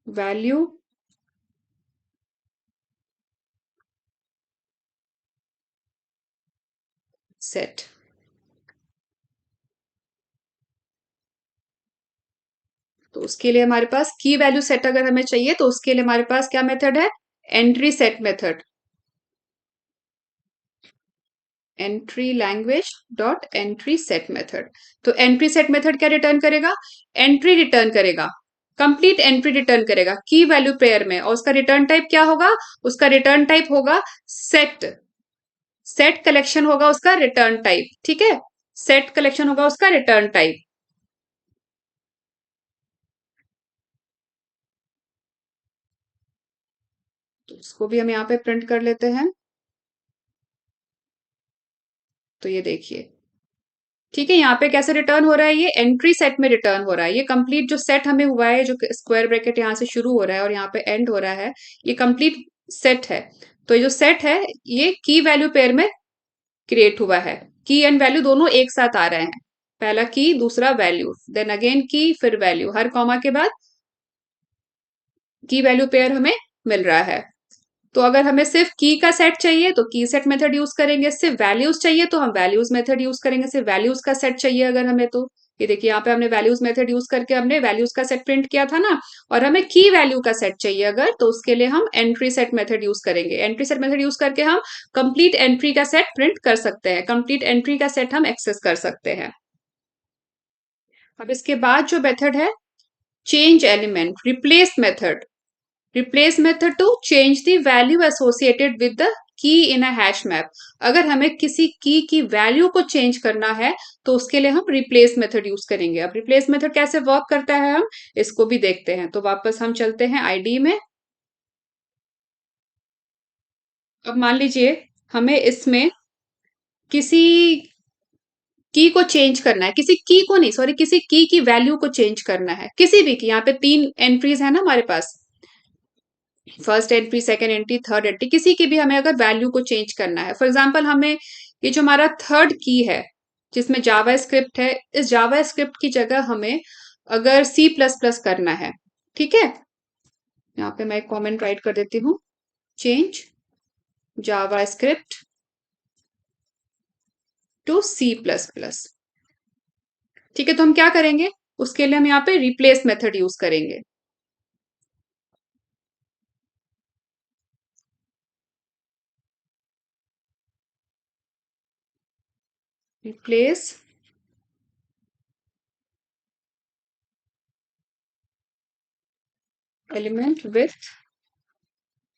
S1: वैल्यू सेट। तो उसके लिए हमारे पास की वैल्यू सेट अगर हमें चाहिए तो उसके लिए हमारे पास क्या मेथड है, entry set method, entry language dot entry set method. तो एंट्री सेट मेथड क्या रिटर्न करेगा, एंट्री रिटर्न करेगा। कंप्लीट एंट्री रिटर्न करेगा की वैल्यू पेयर में, और उसका रिटर्न टाइप क्या होगा? उसका रिटर्न टाइप होगा सेट। सेट कलेक्शन होगा उसका रिटर्न टाइप, ठीक है। सेट कलेक्शन होगा उसका रिटर्न टाइप। तो इसको भी हम यहाँ पे प्रिंट कर लेते हैं। तो ये देखिए, ठीक है, यहाँ पे कैसे रिटर्न हो रहा है? ये एंट्री सेट में रिटर्न हो रहा है। ये कंप्लीट जो सेट हमें हुआ है, जो स्क्वायर ब्रैकेट यहाँ से शुरू हो रहा है और यहाँ पे एंड हो रहा है, ये कंप्लीट सेट है। तो ये जो सेट है, ये की वैल्यू पेयर में क्रिएट हुआ है। की एंड वैल्यू दोनों एक साथ आ रहे हैं। पहला की, दूसरा वैल्यू, देन अगेन की, फिर वैल्यू, हर कॉमा के बाद की वैल्यू पेयर हमें मिल रहा है। तो अगर हमें सिर्फ की का सेट चाहिए तो की सेट मेथड यूज करेंगे, सिर्फ वैल्यूज चाहिए तो हम वैल्यूज मेथड यूज करेंगे, सिर्फ वैल्यूज का सेट चाहिए अगर हमें तो ये देखिए, यहाँ पे हमने वैल्यूज मेथड यूज करके हमने वैल्यूज का सेट प्रिंट किया था ना। और हमें की वैल्यू का सेट चाहिए अगर, तो उसके लिए हम एंट्री सेट मेथड यूज करेंगे। एंट्री सेट मेथड यूज करके हम कंप्लीट एंट्री का सेट प्रिंट कर सकते हैं, कंप्लीट एंट्री का सेट हम एक्सेस कर सकते हैं। अब इसके बाद जो मेथड है, change element, replace method. Replace method to change the value associated with the key in a hash map. अगर हमें किसी की वैल्यू को चेंज करना है तो उसके लिए हम रिप्लेस मेथड यूज करेंगे। अब रिप्लेस मेथड कैसे वर्क करता है, हम इसको भी देखते हैं। तो वापस हम चलते हैं आईडी में। अब मान लीजिए हमें इसमें किसी की को चेंज करना है, किसी की को नहीं, सॉरी, किसी की वैल्यू को चेंज करना है, किसी भी की। यहाँ पे 3 एंट्रीज है ना हमारे पास, first entry, second entry, third entry, किसी की भी हमें अगर वैल्यू को चेंज करना है। फॉर एग्जांपल हमें ये जो हमारा थर्ड की है जिसमें जावा स्क्रिप्ट है, इस जावा स्क्रिप्ट की जगह हमें अगर सी प्लस प्लस करना है, ठीक है। यहाँ पे मैं एक कॉमेंट राइट कर देती हूँ, change JavaScript to C plus plus. ठीक है, तो हम क्या करेंगे? उसके लिए हम यहाँ पे रिप्लेस मेथड यूज करेंगे। रिप्लेस एलिमेंट विथ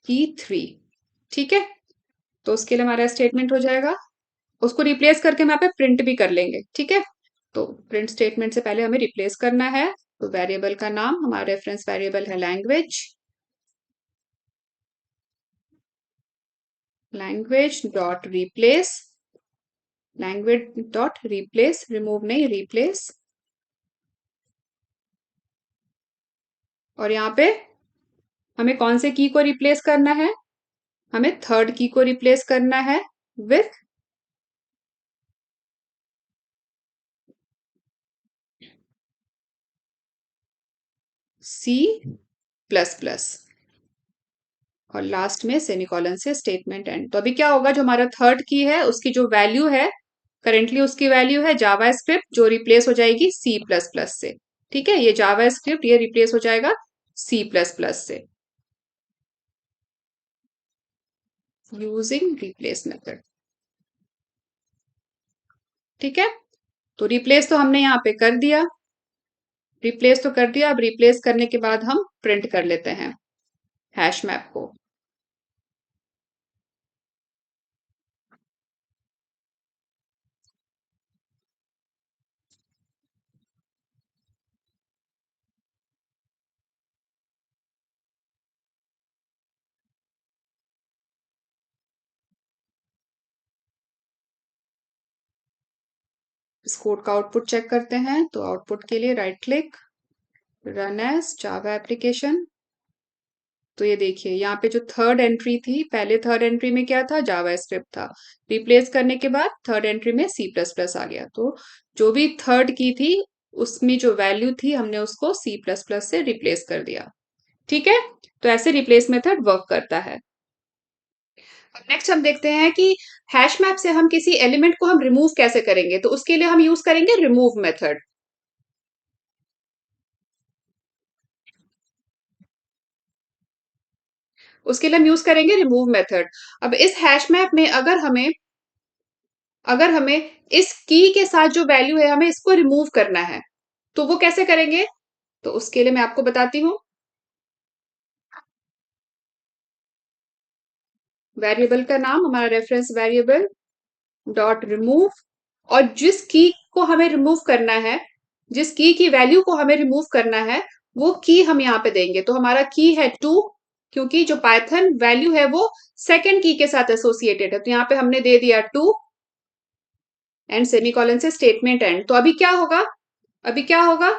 S1: की 3, ठीक है। तो उसके लिए हमारा स्टेटमेंट हो जाएगा, उसको रिप्लेस करके हम यहाँ पे प्रिंट भी कर लेंगे, ठीक है। तो प्रिंट स्टेटमेंट से पहले हमें रिप्लेस करना है। तो वेरिएबल का नाम, हमारा रेफरेंस वेरिएबल है language, language dot replace, language dot replace, remove नहीं, रिप्लेस। और यहाँ पे हमें कौन से की को रिप्लेस करना है? हमें थर्ड की को रिप्लेस करना है विथ सी प्लस प्लस, और लास्ट में सेमीकोलन से स्टेटमेंट एंड। तो अभी क्या होगा, जो हमारा थर्ड की है उसकी जो वैल्यू है, करेंटली उसकी वैल्यू है जावा स्क्रिप्ट, जो रिप्लेस हो जाएगी सी प्लस प्लस से। ठीक है, ये जावा स्क्रिप्ट ये रिप्लेस हो जाएगा सी प्लस प्लस से यूजिंग रिप्लेस मेथड। ठीक है, तो रिप्लेस तो हमने यहाँ पे कर दिया, रिप्लेस तो कर दिया। अब रिप्लेस करने के बाद हम प्रिंट कर लेते हैं हैश मैप को। इस कोड का आउटपुट चेक करते हैं। तो आउटपुट के लिए right click, run as Java application. तो ये देखिए, यहाँ पे जो थर्ड एंट्री थी, पहले थर्ड एंट्री में क्या था? जावा स्क्रिप्ट था। रिप्लेस करने के बाद थर्ड एंट्री में सी प्लस प्लस आ गया। तो जो भी थर्ड की थी उसमें जो वैल्यू थी हमने उसको सी प्लस प्लस से रिप्लेस कर दिया। ठीक है, तो ऐसे रिप्लेस मेथड वर्क करता है। अब नेक्स्ट हम देखते हैं कि हैश मैप से हम किसी एलिमेंट को हम रिमूव कैसे करेंगे। तो उसके लिए हम यूज करेंगे रिमूव मेथड। उसके लिए हम यूज करेंगे रिमूव मेथड। अब इस हैश मैप में अगर हमें इस की के साथ जो वैल्यू है हमें इसको रिमूव करना है, तो वो कैसे करेंगे? तो उसके लिए मैं आपको बताती हूँ। वेरिएबल का नाम हमारा रेफरेंस वेरिएबल डॉट रिमूव, और जिस की को हमें रिमूव करना है, जिस की वैल्यू को हमें रिमूव करना है, वो की हम यहाँ पे देंगे। तो हमारा की है 2, क्योंकि जो पाइथन वैल्यू है वो सेकेंड की के साथ एसोसिएटेड है, तो यहाँ पे हमने दे दिया 2 एंड सेमीकोलन से स्टेटमेंट एंड। तो अभी क्या होगा, अभी क्या होगा,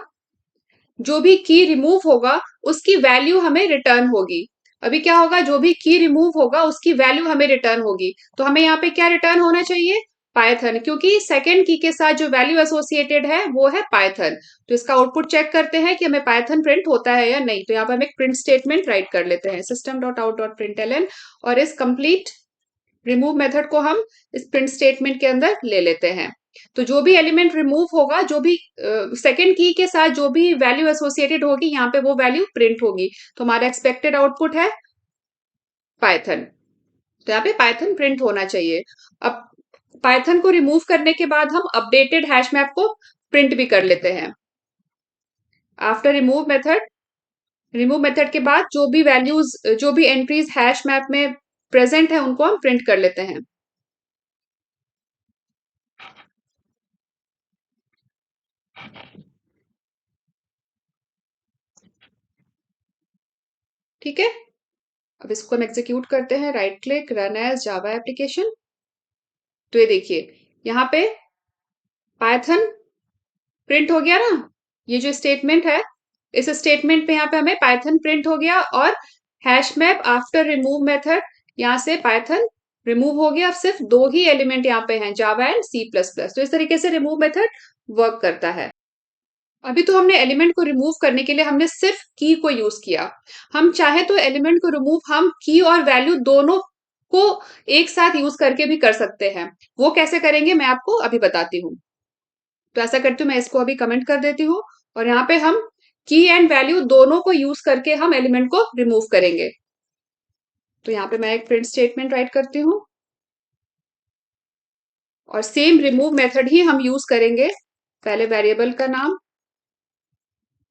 S1: जो भी की रिमूव होगा उसकी वैल्यू हमें रिटर्न होगी। अभी क्या होगा, जो भी की रिमूव होगा उसकी वैल्यू हमें रिटर्न होगी। तो हमें यहाँ पे क्या रिटर्न होना चाहिए, पाइथन, क्योंकि सेकेंड की के साथ जो वैल्यू एसोसिएटेड है वो है पाइथन। तो इसका आउटपुट चेक करते हैं कि हमें पाइथन प्रिंट होता है या नहीं। तो यहाँ पर हम एक प्रिंट स्टेटमेंट राइट कर लेते हैं, system dot out dot println, और इस कंप्लीट रिमूव मेथड को हम इस प्रिंट स्टेटमेंट के अंदर ले लेते हैं। तो जो भी एलिमेंट रिमूव होगा, जो भी सेकेंड की के साथ जो भी वैल्यू एसोसिएटेड होगी, यहाँ पे वो वैल्यू प्रिंट होगी। तो हमारा एक्सपेक्टेड आउटपुट है पाइथन। तो यहाँ पे पाइथन प्रिंट होना चाहिए। अब पाइथन को रिमूव करने के बाद हम अपडेटेड हैश मैप को प्रिंट भी कर लेते हैं। आफ्टर रिमूव मेथड के बाद जो भी वैल्यूज, जो भी एंट्रीज हैश मैप में प्रेजेंट है, उनको हम प्रिंट कर लेते हैं। ठीक है, अब इसको हम एग्जीक्यूट करते हैं, right click, run as Java application. तो ये देखिए, यहाँ पे पाइथन प्रिंट हो गया ना। ये जो स्टेटमेंट है, इस स्टेटमेंट पे यहाँ पे हमें पाइथन प्रिंट हो गया, और hash map after remove method, यहाँ से पाइथन रिमूव हो गया। अब सिर्फ दो ही एलिमेंट यहाँ पे हैं, Java and C plus plus. तो इस तरीके से रिमूव मेथड वर्क करता है। अभी तो हमने एलिमेंट को रिमूव करने के लिए हमने सिर्फ की को यूज किया। हम चाहे तो एलिमेंट को रिमूव हम की और वैल्यू दोनों को एक साथ यूज करके भी कर सकते हैं। वो कैसे करेंगे मैं आपको अभी बताती हूँ। तो ऐसा करती हूँ, मैं इसको अभी कमेंट कर देती हूँ, और यहाँ पे हम की एंड वैल्यू दोनों को यूज करके हम एलिमेंट को रिमूव करेंगे। तो यहाँ पे मैं एक प्रिंट स्टेटमेंट राइट करती हूँ, और सेम रिमूव मेथड ही हम यूज करेंगे। पहले वेरिएबल का नाम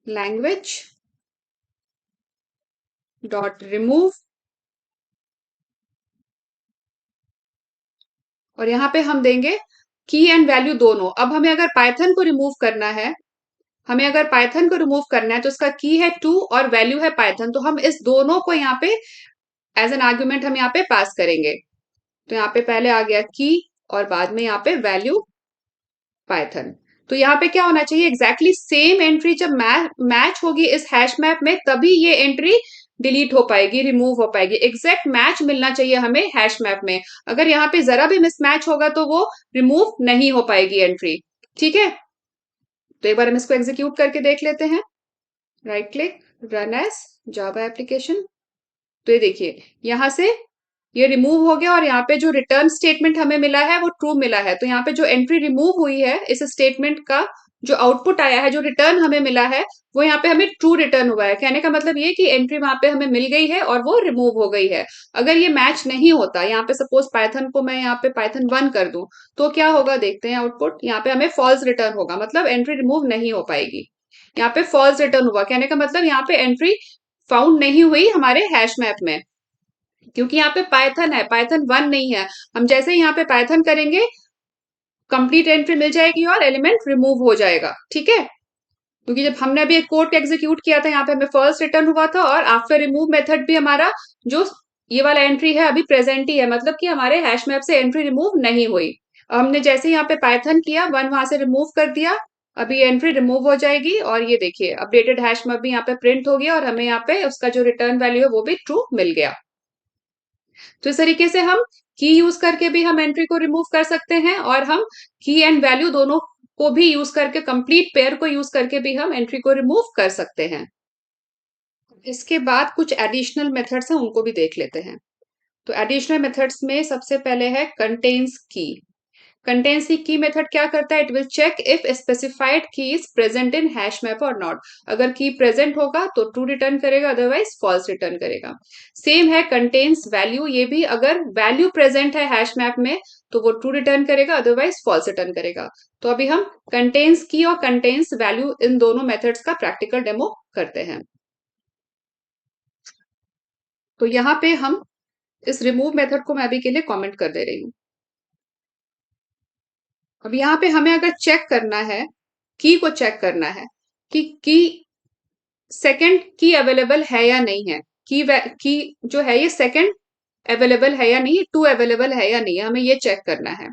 S1: लैंग्वेज डॉट रिमूव, और यहाँ पे हम देंगे की एंड वैल्यू दोनों। अब हमें अगर पाइथन को रिमूव करना है, हमें अगर पाइथन को रिमूव करना है, तो इसका की है 2 और वैल्यू है पाइथन। तो हम इस दोनों को यहाँ पे एज एन आर्ग्यूमेंट हम यहाँ पे पास करेंगे। तो यहाँ पे पहले आ गया की, और बाद में यहाँ पे वैल्यू पाइथन। तो यहाँ पे क्या होना चाहिए, एग्जैक्टली सेम एंट्री जब मैच होगी इस हैश मैप में, तभी ये एंट्री डिलीट हो पाएगी, रिमूव हो पाएगी। एग्जैक्ट मैच मिलना चाहिए हमें हैश मैप में। अगर यहाँ पे जरा भी मिसमैच होगा तो वो रिमूव नहीं हो पाएगी एंट्री। ठीक है, तो एक बार हम इसको एग्जीक्यूट करके देख लेते हैं, right click, run as Java application. तो ये देखिए, यहाँ से ये रिमूव हो गया, और यहाँ पे जो रिटर्न स्टेटमेंट हमें मिला है वो ट्रू मिला है। तो यहाँ पे जो एंट्री रिमूव हुई है इस स्टेटमेंट का, जो आउटपुट आया है, जो रिटर्न हमें मिला है, वो यहाँ पे हमें ट्रू रिटर्न हुआ है। कहने का मतलब ये कि एंट्री वहां पे हमें मिल गई है और वो रिमूव हो गई है। अगर ये मैच नहीं होता, यहाँ पे सपोज पाइथन को मैं यहाँ पे पाइथन 1 कर दूं, तो क्या होगा देखते हैं आउटपुट। यहाँ पे हमें फॉल्स रिटर्न होगा, मतलब एंट्री रिमूव नहीं हो पाएगी। यहाँ पे फॉल्स रिटर्न हुआ, कहने का मतलब यहाँ पे एंट्री फाउंड नहीं हुई हमारे हैश मैप में, क्योंकि यहाँ पे पाइथन है, पाइथन 1 नहीं है। हम जैसे ही यहाँ पे पाइथन करेंगे, कंप्लीट एंट्री मिल जाएगी और एलिमेंट रिमूव हो जाएगा। ठीक है, क्योंकि जब हमने अभी एक कोड एग्जीक्यूट किया था, यहाँ पे हमें फर्स्ट रिटर्न हुआ था, और आफ्टर रिमूव मेथड भी हमारा जो ये वाला एंट्री है अभी प्रेजेंट ही है, मतलब कि हमारे हैश मैप से एंट्री रिमूव नहीं हुई। हमने जैसे ही यहाँ पे पाइथन किया, 1 वहां से रिमूव कर दिया, अभी एंट्री रिमूव हो जाएगी। और ये देखिए, अपडेटेड हैश मैप भी यहाँ पे प्रिंट हो गया, और हमें यहाँ पे उसका जो रिटर्न वैल्यू है वो भी ट्रू मिल गया। तो इस तरीके से हम की यूज करके भी हम एंट्री को रिमूव कर सकते हैं, और हम की एंड वैल्यू दोनों को भी यूज करके, कंप्लीट पेयर को यूज करके भी हम एंट्री को रिमूव कर सकते हैं। इसके बाद कुछ एडिशनल मेथड्स हैं, उनको भी देख लेते हैं। तो एडिशनल मेथड्स में सबसे पहले है कंटेन्स की। कंटेन्स की मेथड क्या करता है? It will check if specified key is present in hash map और नॉट। अगर की प्रेजेंट होगा तो ट्रू रिटर्न करेगा, अदरवाइज फॉल्स रिटर्न करेगा। सेम है कंटेन्स वैल्यू, ये भी अगर वैल्यू प्रेजेंट है हैश मैप में तो वो ट्रू रिटर्न करेगा, अदरवाइज फॉल्स रिटर्न करेगा। तो अभी हम कंटेन्स की और कंटेन्स वैल्यू इन दोनों मेथड्स का प्रैक्टिकल डेमो करते हैं। तो यहाँ पे हम इस रिमूव मेथड को मैं अभी के लिए कमेंट कर दे रही हूँ। अब यहाँ पे हमें अगर चेक करना है, की को चेक करना है कि की सेकंड की अवेलेबल है या नहीं है, की जो है ये सेकंड अवेलेबल है या नहीं, टू अवेलेबल है या नहीं है, हमें ये चेक करना है।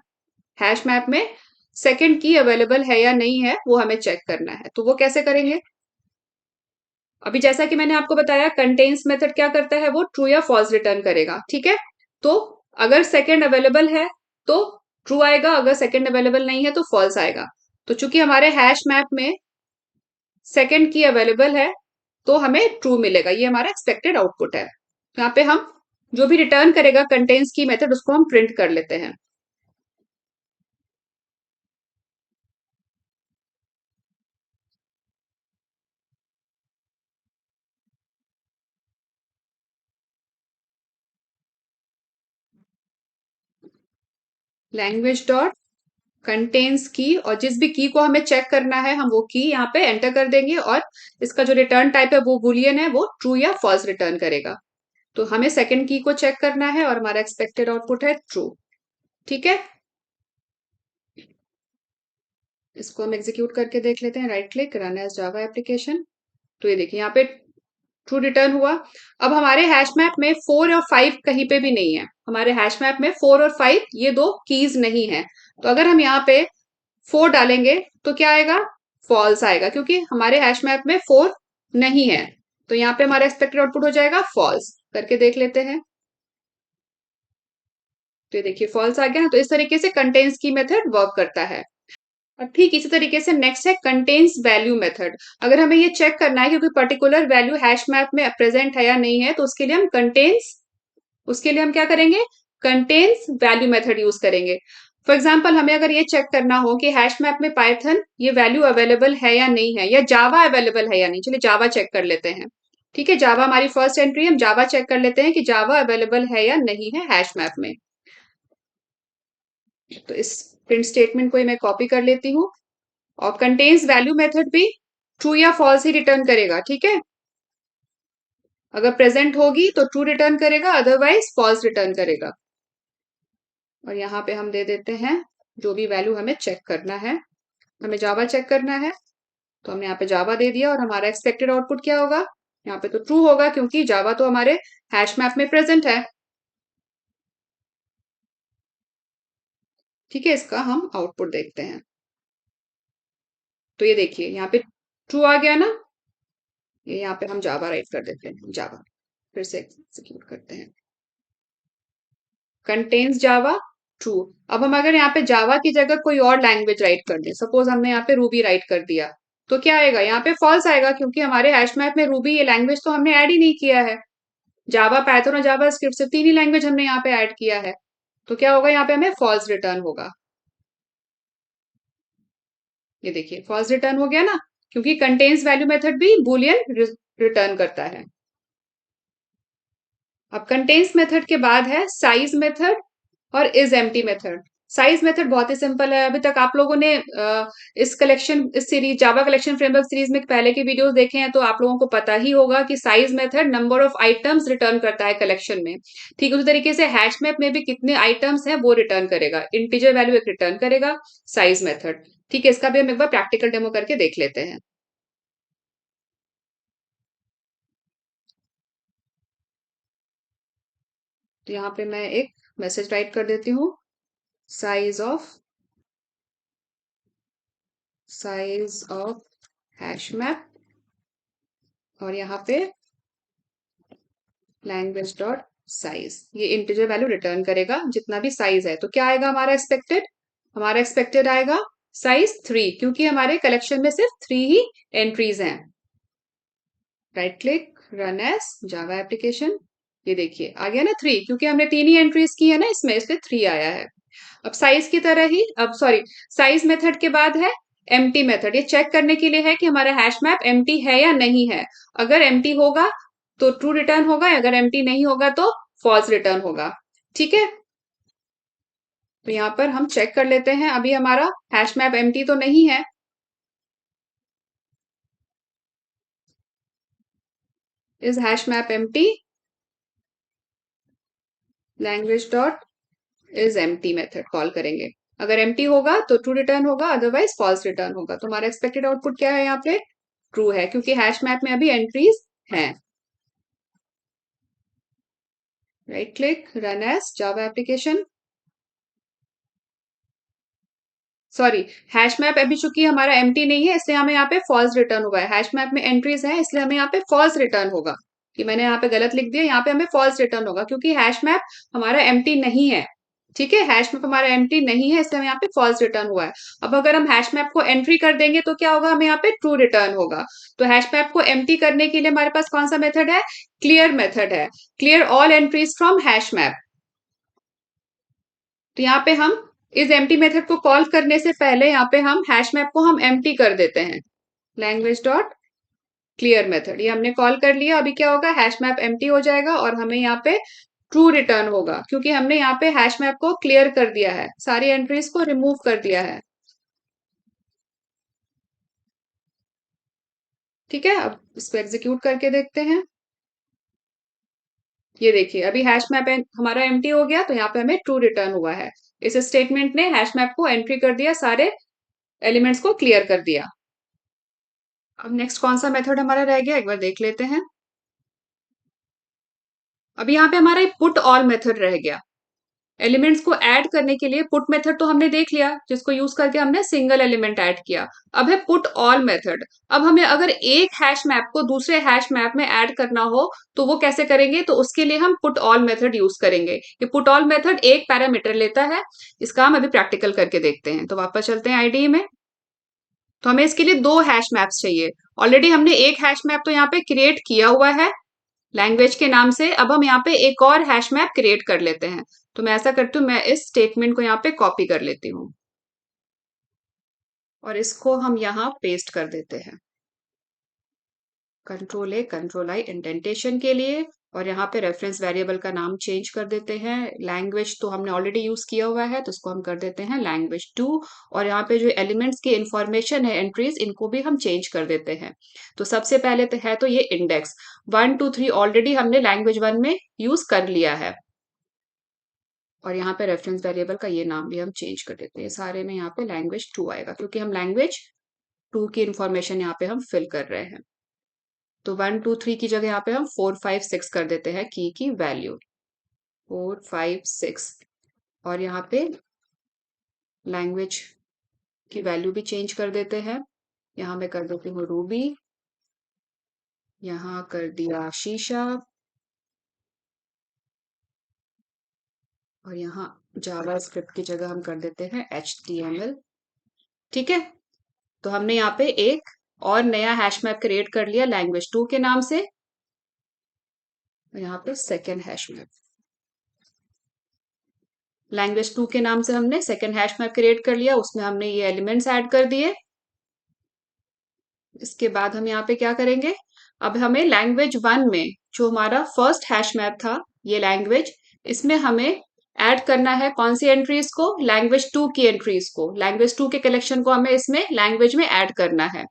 S1: हैश मैप में सेकंड की अवेलेबल है या नहीं है वो हमें चेक करना है। तो वो कैसे करेंगे? अभी जैसा कि मैंने आपको बताया कंटेन्स मेथड क्या करता है, वो ट्रू या फॉल्स रिटर्न करेगा, ठीक है। तो अगर सेकंड अवेलेबल है तो ट्रू आएगा, अगर सेकंड अवेलेबल नहीं है तो फॉल्स आएगा। तो चूंकि हमारे हैश मैप में सेकंड की अवेलेबल है तो हमें ट्रू मिलेगा, ये हमारा एक्सपेक्टेड आउटपुट है। यहाँ पे हम जो भी रिटर्न करेगा कंटेन्स की मेथड उसको हम प्रिंट कर लेते हैं। लैंग्वेज डॉट कंटेन्स की, और जिस भी की को हमें चेक करना है हम वो की यहाँ पे एंटर कर देंगे, और इसका जो रिटर्न टाइप है वो बुलियन है, वो ट्रू या फॉल्स रिटर्न करेगा। तो हमें सेकंड की को चेक करना है और हमारा एक्सपेक्टेड आउटपुट है ट्रू, ठीक है। इसको हम एग्जीक्यूट करके देख लेते हैं। Right click, run as Java application. तो ये देखिए यहाँ पे ट्रू रिटर्न हुआ। अब हमारे हैश मैप में 4 और 5 कहीं पे भी नहीं है, हमारे हैश मैप में 4 और 5 ये दो कीज नहीं है। तो अगर हम यहाँ पे 4 डालेंगे तो क्या आएगा? फॉल्स आएगा, क्योंकि हमारे हैश मैप में 4 नहीं है। तो यहाँ पे हमारा एक्सपेक्टेड आउटपुट हो जाएगा फॉल्स। करके देख लेते हैं। तो ये देखिए फॉल्स आ गया ना। तो इस तरीके से कंटेन्स की मेथड वर्क करता है। और ठीक इसी तरीके से नेक्स्ट है कंटेन्स वैल्यू मेथड। अगर हमें ये चेक करना है कि कोई पर्टिकुलर वैल्यू हैश मैप में प्रेजेंट है या नहीं है तो उसके लिए हम क्या करेंगे? कंटेन्स वैल्यू मेथड यूज करेंगे। फॉर एग्जाम्पल हमें अगर ये चेक करना हो कि हैश मैप में पाइथन ये वैल्यू अवेलेबल है या नहीं है, या जावा अवेलेबल है या नहीं, चलिए जावा चेक कर लेते हैं। ठीक है, जावा हमारी फर्स्ट एंट्री, हम जावा चेक कर लेते हैं कि जावा अवेलेबल है या नहीं है हैश मैप में। तो इस प्रिंट स्टेटमेंट को ही मैं कॉपी कर लेती हूँ। और कंटेन्स वैल्यू मेथड भी ट्रू या फॉल्स ही रिटर्न करेगा, ठीक है। अगर प्रेजेंट होगी तो ट्रू रिटर्न करेगा, अदरवाइज फॉल्स रिटर्न करेगा। और यहाँ पे हम दे देते हैं जो भी वैल्यू हमें चेक करना है। हमें जावा चेक करना है तो हमने यहाँ पे जावा दे दिया, और हमारा एक्सपेक्टेड आउटपुट क्या होगा? यहाँ पे तो ट्रू होगा, क्योंकि जावा तो हमारे हैश मैप में प्रेजेंट है। ठीक है, इसका हम आउटपुट देखते हैं। तो ये देखिए यहाँ पे ट्रू आ गया ना। ये यहाँ पे हम जावा राइट कर देते हैं, जावा फिर से एग्जीक्यूट करते हैं। कंटेन्स जावा ट्रू। अब हम अगर यहाँ पे जावा की जगह कोई और लैंग्वेज राइट कर दें, सपोज हमने यहाँ पे रूबी राइट कर दिया, तो क्या आएगा? यहाँ पे फॉल्स आएगा, क्योंकि हमारे हैश मैप में रूबी ये लैंग्वेज तो हमने ऐड ही नहीं किया है। जावा, पाइथन और जावा स्क्रिप्ट सिर्फ 3 ही लैंग्वेज हमने यहाँ पे ऐड किया है। तो क्या होगा? यहाँ पे हमें फॉल्स रिटर्न होगा। ये देखिए फॉल्स रिटर्न हो गया ना, क्योंकि कंटेन्स वैल्यू मेथड भी बुलियन रिटर्न करता है। अब कंटेन्स मेथड के बाद है साइज मेथड और is empty method. Size method बहुत ही सिंपल है। अभी तक आप लोगों ने इस सीरीज जावा कलेक्शन फ्रेमवर्क सीरीज में पहले के वीडियोस देखे हैं तो आप लोगों को पता ही होगा कि size method number of items return करता है कलेक्शन में। ठीक उसी तरीके से हैश मैप में भी कितने आइटम्स हैं वो रिटर्न करेगा, इंटीजर वैल्यू एक रिटर्न करेगा साइज मेथड। ठीक है, इसका भी हम एक बार प्रैक्टिकल डेमो करके देख लेते हैं। तो यहाँ पे मैं एक मैसेज राइट कर देती हूँ, साइज ऑफ हैश मैप, और यहाँ पे लैंग्वेज डॉट साइज, ये इंटीजर वैल्यू रिटर्न करेगा जितना भी साइज है। तो क्या आएगा हमारा एक्सपेक्टेड? हमारा एक्सपेक्टेड आएगा साइज 3, क्योंकि हमारे कलेक्शन में सिर्फ 3 ही एंट्रीज हैं। Right click, run as Java application. ये देखिए आ गया ना 3, क्योंकि हमने 3 ही एंट्रीज की है ना इसमें, इसलिए 3 आया है। अब साइज की तरह ही, अब सॉरी, साइज मेथड के बाद है एम्प्टी मेथड। ये चेक करने के लिए है कि हमारा हैश मैप एम्प्टी है या नहीं है। अगर एम्प्टी होगा तो ट्रू रिटर्न होगा, अगर एम्प्टी नहीं होगा तो फॉल्स रिटर्न होगा। ठीक है, तो यहाँ पर हम चेक कर लेते हैं। अभी हमारा हैश मैप एम्प्टी तो नहीं है। Is hash map empty, language dot is empty method call करेंगे। अगर एम्प्टी होगा तो ट्रू रिटर्न होगा, अदरवाइज फॉल्स रिटर्न होगा। तो हमारा एक्सपेक्टेड आउटपुट क्या है यहाँ पे? ट्रू है, क्योंकि हैश मैप में अभी एंट्रीज हैं। Right click, run as Java application. Sorry, hash map अभी चूंकि हमारा एम्प्टी नहीं है इसलिए हमें यहाँ पे फॉल्स रिटर्न हुआ है। हैश मैप में एंट्रीज है इसलिए हमें यहाँ पे फॉल्स रिटर्न होगा। कि मैंने यहाँ पे गलत लिख दिया, यहाँ पे हमें फॉल्स रिटर्न होगा क्योंकि हैश मैप हमारा एम्प्टी नहीं है। ठीक है, हैश मैप हमारा एम्प्टी नहीं है इसलिए हमें यहाँ पे फॉल्स रिटर्न हुआ है। अब अगर हम हैश मैप को एंट्री कर देंगे तो क्या होगा? हमें यहाँ पे ट्रू रिटर्न होगा। तो हैश मैप को एम्प्टी करने के लिए हमारे पास कौन सा मेथड है? क्लियर मेथड है। Clear all entries from hash map. तो यहाँ पे हम इस एम्प्टी मेथड को कॉल करने से पहले यहाँ पे हम हैश मैप को हम एम्प्टी कर देते हैं। लैंग्वेज डॉट क्लियर मेथड, ये हमने कॉल कर लिया। अभी क्या होगा? हैश मैप एम्प्टी हो जाएगा और हमें यहाँ पे ट्रू रिटर्न होगा क्योंकि हमने यहाँ पे हैश मैप को क्लियर कर दिया है, सारी एंट्रीज को रिमूव कर दिया है। ठीक है, अब इसको एग्जीक्यूट करके देखते हैं। ये देखिए, अभी हैश मैप हमारा एम्प्टी हो गया तो यहाँ पे हमें ट्रू रिटर्न हुआ है। इस स्टेटमेंट ने हैश मैप को एंट्री कर दिया, सारे एलिमेंट्स को क्लियर कर दिया। अब नेक्स्ट कौन सा मेथड हमारा रह गया, एक बार देख लेते हैं। अब यहाँ पे हमारा पुट ऑल मेथड रह गया। एलिमेंट्स को ऐड करने के लिए पुट मेथड तो हमने देख लिया, जिसको यूज करके हमने सिंगल एलिमेंट ऐड किया। अब है पुट ऑल मेथड। अब हमें अगर एक हैश मैप को दूसरे हैश मैप में ऐड करना हो तो वो कैसे करेंगे? तो उसके लिए हम पुट ऑल मेथड यूज करेंगे। ये पुट ऑल मेथड एक पैरामीटर लेता है। इसका हम अभी प्रैक्टिकल करके देखते हैं। तो वापस चलते हैं आईडी में। तो हमें इसके लिए दो हैश मैप्स चाहिए। ऑलरेडी हमने एक हैश मैप तो यहाँ पे क्रिएट किया हुआ है लैंग्वेज के नाम से। अब हम यहाँ पे एक और हैश मैप क्रिएट कर लेते हैं। तो मैं ऐसा करती हूँ, मैं इस स्टेटमेंट को यहाँ पे कॉपी कर लेती हूँ और इसको हम यहाँ पेस्ट कर देते हैं। Control A control I indentation के लिए। और यहाँ पे रेफरेंस वेरिएबल का नाम चेंज कर देते हैं। लैंग्वेज तो हमने ऑलरेडी यूज किया हुआ है तो उसको हम कर देते हैं लैंग्वेज 2। और यहाँ पे जो एलिमेंट्स की इंफॉर्मेशन है, एंट्रीज, इनको भी हम चेंज कर देते हैं। तो सबसे पहले तो है तो ये इंडेक्स 1 2 3 ऑलरेडी हमने लैंग्वेज 1 में यूज कर लिया है। और यहाँ पे रेफरेंस वेरिएबल का ये नाम भी हम चेंज कर देते हैं। सारे में यहाँ पे लैंग्वेज 2 आएगा क्योंकि हम लैंग्वेज 2 की इंफॉर्मेशन यहाँ पे हम फिल कर रहे हैं। तो 1 2 3 की जगह यहाँ पे हम 4 5 6 कर देते हैं की वैल्यू 4 5 6। और यहाँ पे लैंग्वेज की वैल्यू भी चेंज कर देते हैं। यहाँ मैं कर देती हूँ रूबी, यहाँ कर दिया शीशा, और यहाँ जावा स्क्रिप्ट की जगह हम कर देते हैं HTML। ठीक है, तो हमने यहाँ पे एक और नया हैश मैप क्रिएट कर लिया लैंग्वेज 2 के नाम से। यहाँ पे सेकेंड हैश मैप लैंग्वेज 2 के नाम से हमने सेकेंड हैश मैप क्रिएट कर लिया, उसमें हमने ये एलिमेंट्स ऐड कर दिए। इसके बाद हम यहाँ पे क्या करेंगे? अब हमें लैंग्वेज 1 में जो हमारा फर्स्ट हैश मैप था, ये लैंग्वेज, इसमें हमें ऐड करना है कौन सी एंट्रीज को? लैंग्वेज 2 की एंट्रीज को। लैंग्वेज 2 के कलेक्शन को हमें इसमें लैंग्वेज में ऐड करना है।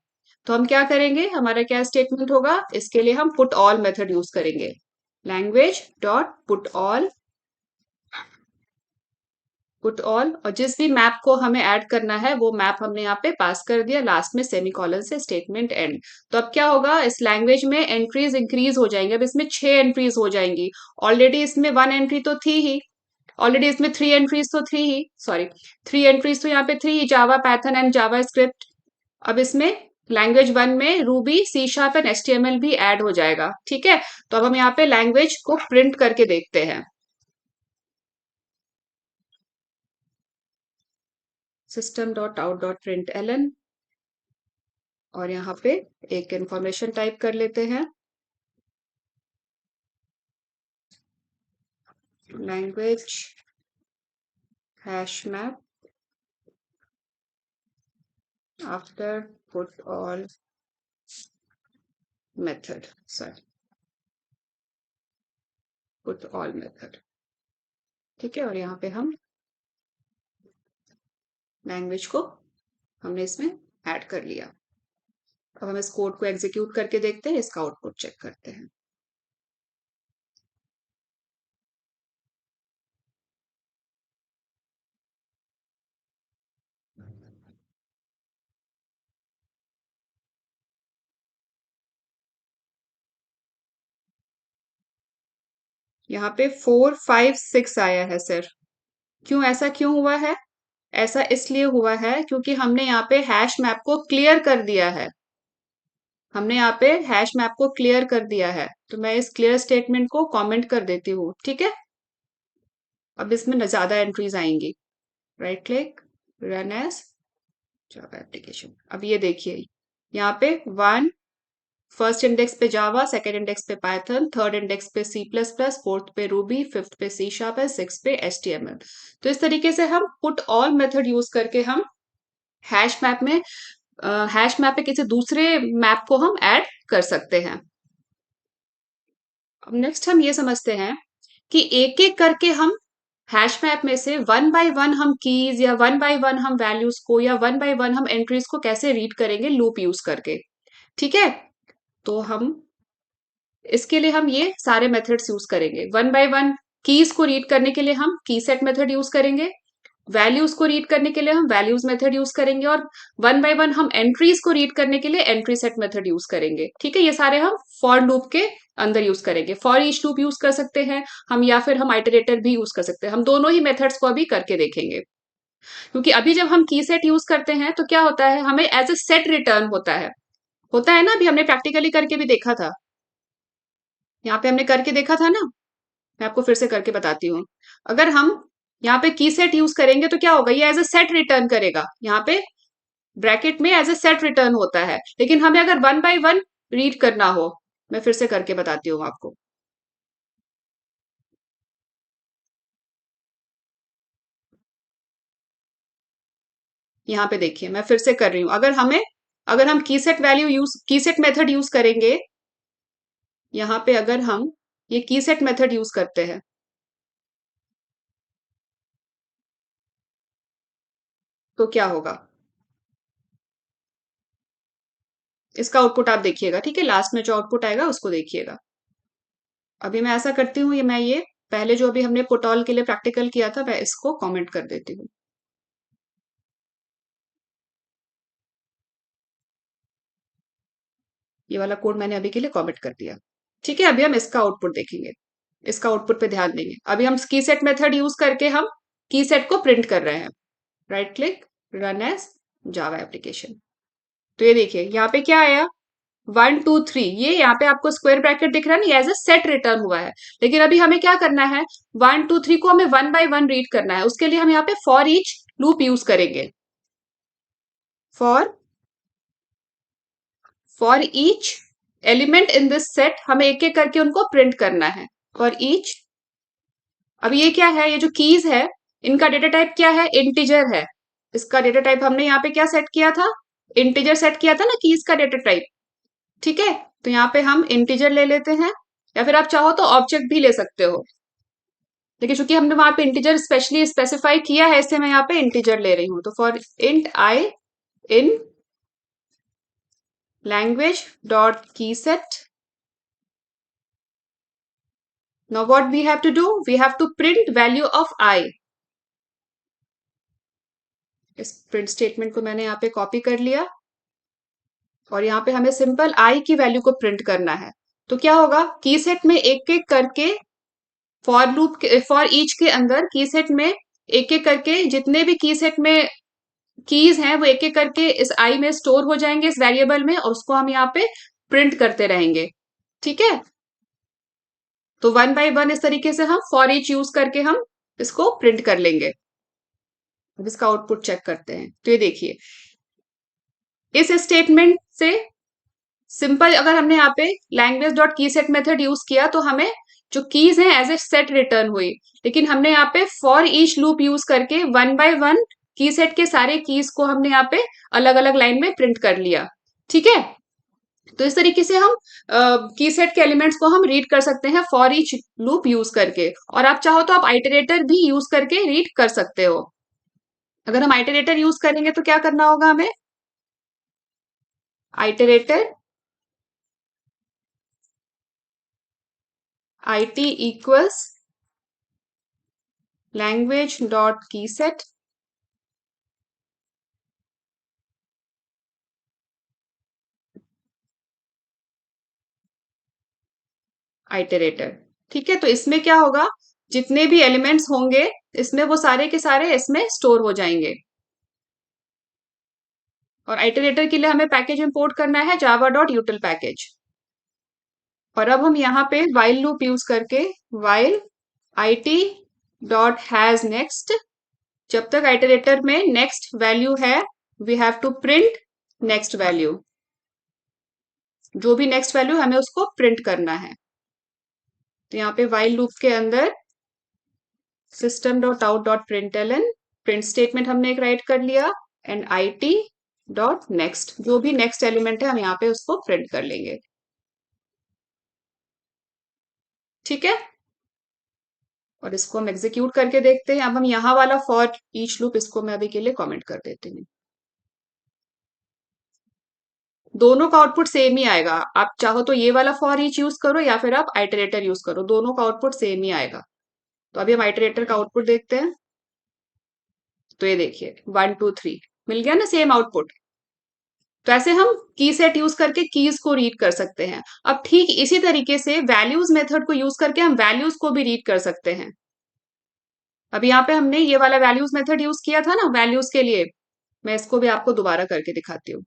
S1: तो हम क्या करेंगे? हमारा क्या स्टेटमेंट होगा? इसके लिए हम पुट ऑल मेथड यूज करेंगे। लैंग्वेज डॉट पुट ऑल, और जिस भी मैप को हमें ऐड करना है वो मैप हमने यहाँ पे पास कर दिया, लास्ट में सेमीकोलन से स्टेटमेंट एंड। तो अब क्या होगा? इस लैंग्वेज में एंट्रीज इंक्रीज हो जाएंगे। अब इसमें 6 एंट्रीज हो जाएंगी। ऑलरेडी इसमें 1 एंट्री तो थी ही, ऑलरेडी इसमें 3 एंट्रीज तो थी ही, सॉरी 3 एंट्रीज तो यहाँ पे थी ही, Java, Python and JavaScript. अब इसमें लैंग्वेज 1 में Ruby, C sharp and HTML भी ऐड हो जाएगा। ठीक है, तो अब हम यहाँ पे लैंग्वेज को प्रिंट करके देखते हैं। system.out.println, और यहाँ पे एक इंफॉर्मेशन टाइप कर लेते हैं, language hash map after put all method, sorry, put all method। ठीक है, और यहाँ पे हम लैंग्वेज को हमने इसमें ऐड कर लिया। अब हम इस कोड को एग्जीक्यूट करके देखते हैं, इसका आउटपुट चेक करते हैं। यहाँ पे 4 5 6 आया है सर। क्यों हुआ है? ऐसा इसलिए हुआ है क्योंकि हमने यहाँ पे हैश मैप को क्लियर कर दिया है। हमने यहाँ पे हैश मैप को क्लियर कर दिया है, तो मैं इस क्लियर स्टेटमेंट को कमेंट कर देती हूँ। ठीक है, अब इसमें न ज्यादा एंट्रीज आएंगी। Right click, run as Java application. अब ये देखिए, यहाँ पे 1 फर्स्ट इंडेक्स पे जावा, सेकंड इंडेक्स पे पाइथन, थर्ड इंडेक्स पे सी प्लस प्लस, फोर्थ पे रूबी, फिफ्थ पे सी शार्प है, सिक्स पे HTML। तो इस तरीके से हम पुट ऑल मेथड यूज करके हम हैश मैप में हैश मैप पे किसी दूसरे मैप को हम ऐड कर सकते हैं। अब नेक्स्ट हम ये समझते हैं कि एक एक करके हम हैश मैप में से वन बाय वन हम कीज या वन बाय वन हम वैल्यूज को या वन बाय वन हम एंट्रीज को कैसे रीड करेंगे लूप यूज करके। ठीक है, तो हम इसके लिए हम ये सारे मेथड्स यूज करेंगे। वन बाय वन कीज को रीड करने के लिए हम की सेट मेथड यूज करेंगे, वैल्यूज को रीड करने के लिए हम वैल्यूज मेथड यूज करेंगे, और वन बाय वन हम एंट्रीज को रीड करने के लिए एंट्री सेट मेथड यूज करेंगे। ठीक है, ये सारे हम फॉर लूप के अंदर यूज करेंगे। फॉर ईच लूप यूज कर सकते हैं हम, या फिर हम आइटरेटर भी यूज कर सकते हैं। हम दोनों ही मेथड्स को अभी करके देखेंगे, क्योंकि अभी जब हम की सेट यूज करते हैं तो क्या होता है, हमें एज ए सेट रिटर्न होता है ना। अभी हमने प्रैक्टिकली करके भी देखा था, यहाँ पे हमने करके देखा था ना। मैं आपको फिर से करके बताती हूँ। अगर हम यहाँ पे की सेट यूज करेंगे तो क्या होगा, ये एज ए सेट रिटर्न करेगा। यहाँ पे ब्रैकेट में एज ए सेट रिटर्न होता है, लेकिन हमें अगर वन बाय वन रीड करना हो, मैं फिर से करके बताती हूँ आपको। यहाँ पे देखिए, मैं फिर से कर रही हूँ। अगर हम की सेट मेथड यूज करेंगे, यहाँ पे अगर हम ये की सेट मेथड यूज करते हैं तो क्या होगा, इसका आउटपुट आप देखिएगा। ठीक है, लास्ट में जो आउटपुट आएगा उसको देखिएगा। अभी मैं ऐसा करती हूँ, ये पहले जो अभी हमने पुटॉल के लिए प्रैक्टिकल किया था, मैं इसको कमेंट कर देती हूँ। ये वाला कोड मैंने अभी के लिए कमेंट कर दिया। ठीक है, अभी हम इसका आउटपुट देखेंगे, इसका आउटपुट पे ध्यान देंगे। अभी हम की सेट मेथड यूज करके हम की सेट को प्रिंट कर रहे हैं। Right click, run as Java application. तो ये देखिए, यहाँ पे क्या आया, 1 2 3। ये यहाँ पे आपको स्क्वायर ब्रैकेट दिख रहा है ना, एज ए सेट रिटर्न हुआ है। लेकिन अभी हमें क्या करना है, 1 2 3 को हमें वन बाय वन रीड करना है। उसके लिए हम यहाँ पे फॉर ईच लूप यूज करेंगे। For for each element in this set, हमें एक एक करके उनको प्रिंट करना है। फॉर ईच, अब ये क्या है, ये जो कीज है, इनका डेटा टाइप क्या है, इंटीजर है। इसका डेटा टाइप हमने यहाँ पे क्या सेट किया था, इंटीजर सेट किया था ना कीज का डेटा टाइप। ठीक है, तो यहाँ पे हम इंटीजर ले लेते हैं, या फिर आप चाहो तो ऑब्जेक्ट भी ले सकते हो। लेकिन चूंकि हमने वहां पे इंटीजर स्पेशली स्पेसिफाई किया है, इससे मैं यहाँ पे इंटीजर ले रही हूँ। तो for int i in language dot key set, now what we have to do, we have to print value of i. इस प्रिंट स्टेटमेंट को मैंने यहाँ पे कॉपी कर लिया, और यहाँ पे हमें सिंपल आई की वैल्यू को प्रिंट करना है। तो क्या होगा, की सेट में एक एक करके फॉर ईच के अंदर की सेट में एक एक करके जितने भी की सेट में कीज हैं, वो एक एक करके इस आई में स्टोर हो जाएंगे, इस वेरिएबल में, और उसको हम यहाँ पे प्रिंट करते रहेंगे। ठीक है, तो वन बाय वन इस तरीके से हम फॉर ईच यूज करके हम इसको प्रिंट कर लेंगे। अब इसका आउटपुट चेक करते हैं। तो ये देखिए, इस स्टेटमेंट से सिंपल अगर हमने यहाँ पे language dot key set method use किया, तो हमें जो कीज है एज ए सेट रिटर्न हुई, लेकिन हमने यहाँ पे फॉर ईच लूप यूज करके वन बाय वन की सेट के सारे कीज को हमने यहाँ पे अलग अलग लाइन में प्रिंट कर लिया। ठीक है, तो इस तरीके से हम की सेट के एलिमेंट्स को हम रीड कर सकते हैं फॉर ईच लूप यूज करके। और आप चाहो तो आप आइटरेटर भी यूज करके रीड कर सकते हो। अगर हम आइटरेटर यूज करेंगे तो क्या करना होगा हमें, iterator IT equals language dot key set iterator. ठीक है, तो इसमें क्या होगा, जितने भी एलिमेंट्स होंगे इसमें वो सारे के सारे इसमें स्टोर हो जाएंगे। और आइटरेटर के लिए हमें पैकेज इंपोर्ट करना है जावा डॉट यूटिल पैकेज। और अब हम यहाँ पे वाइल लूप यूज करके while IT dot has next, जब तक आइटरेटर में नेक्स्ट वैल्यू है we have to print next value, जो भी नेक्स्ट वैल्यू हमें उसको प्रिंट करना है। तो यहाँ पे वाइल लूप के अंदर system dot out dot println, print statement हमने एक राइट कर लिया, एंड IT डॉट नेक्स्ट, जो भी नेक्स्ट एलिमेंट है हम यहाँ पे उसको प्रिंट कर लेंगे। ठीक है, और इसको हम एग्जीक्यूट करके देखते हैं। अब हम यहाँ वाला फॉर ईच लूप इसको मैं अभी के लिए कमेंट कर देती हूँ। दोनों का आउटपुट सेम ही आएगा, आप चाहो तो ये वाला फॉर ईच यूज करो या फिर आप आइटरेटर यूज करो, दोनों का आउटपुट सेम ही आएगा। तो अभी हम आइटरेटर का आउटपुट देखते हैं। तो ये देखिए 1 2 3 मिल गया ना सेम आउटपुट। तो ऐसे हम की सेट यूज करके कीज को रीड कर सकते हैं। अब ठीक इसी तरीके से वैल्यूज मेथड को यूज करके हम वैल्यूज को भी रीड कर सकते हैं। अब यहाँ पे हमने ये वाला वैल्यूज मेथड यूज किया था ना वैल्यूज के लिए, मैं इसको भी आपको दोबारा करके दिखाती हूँ।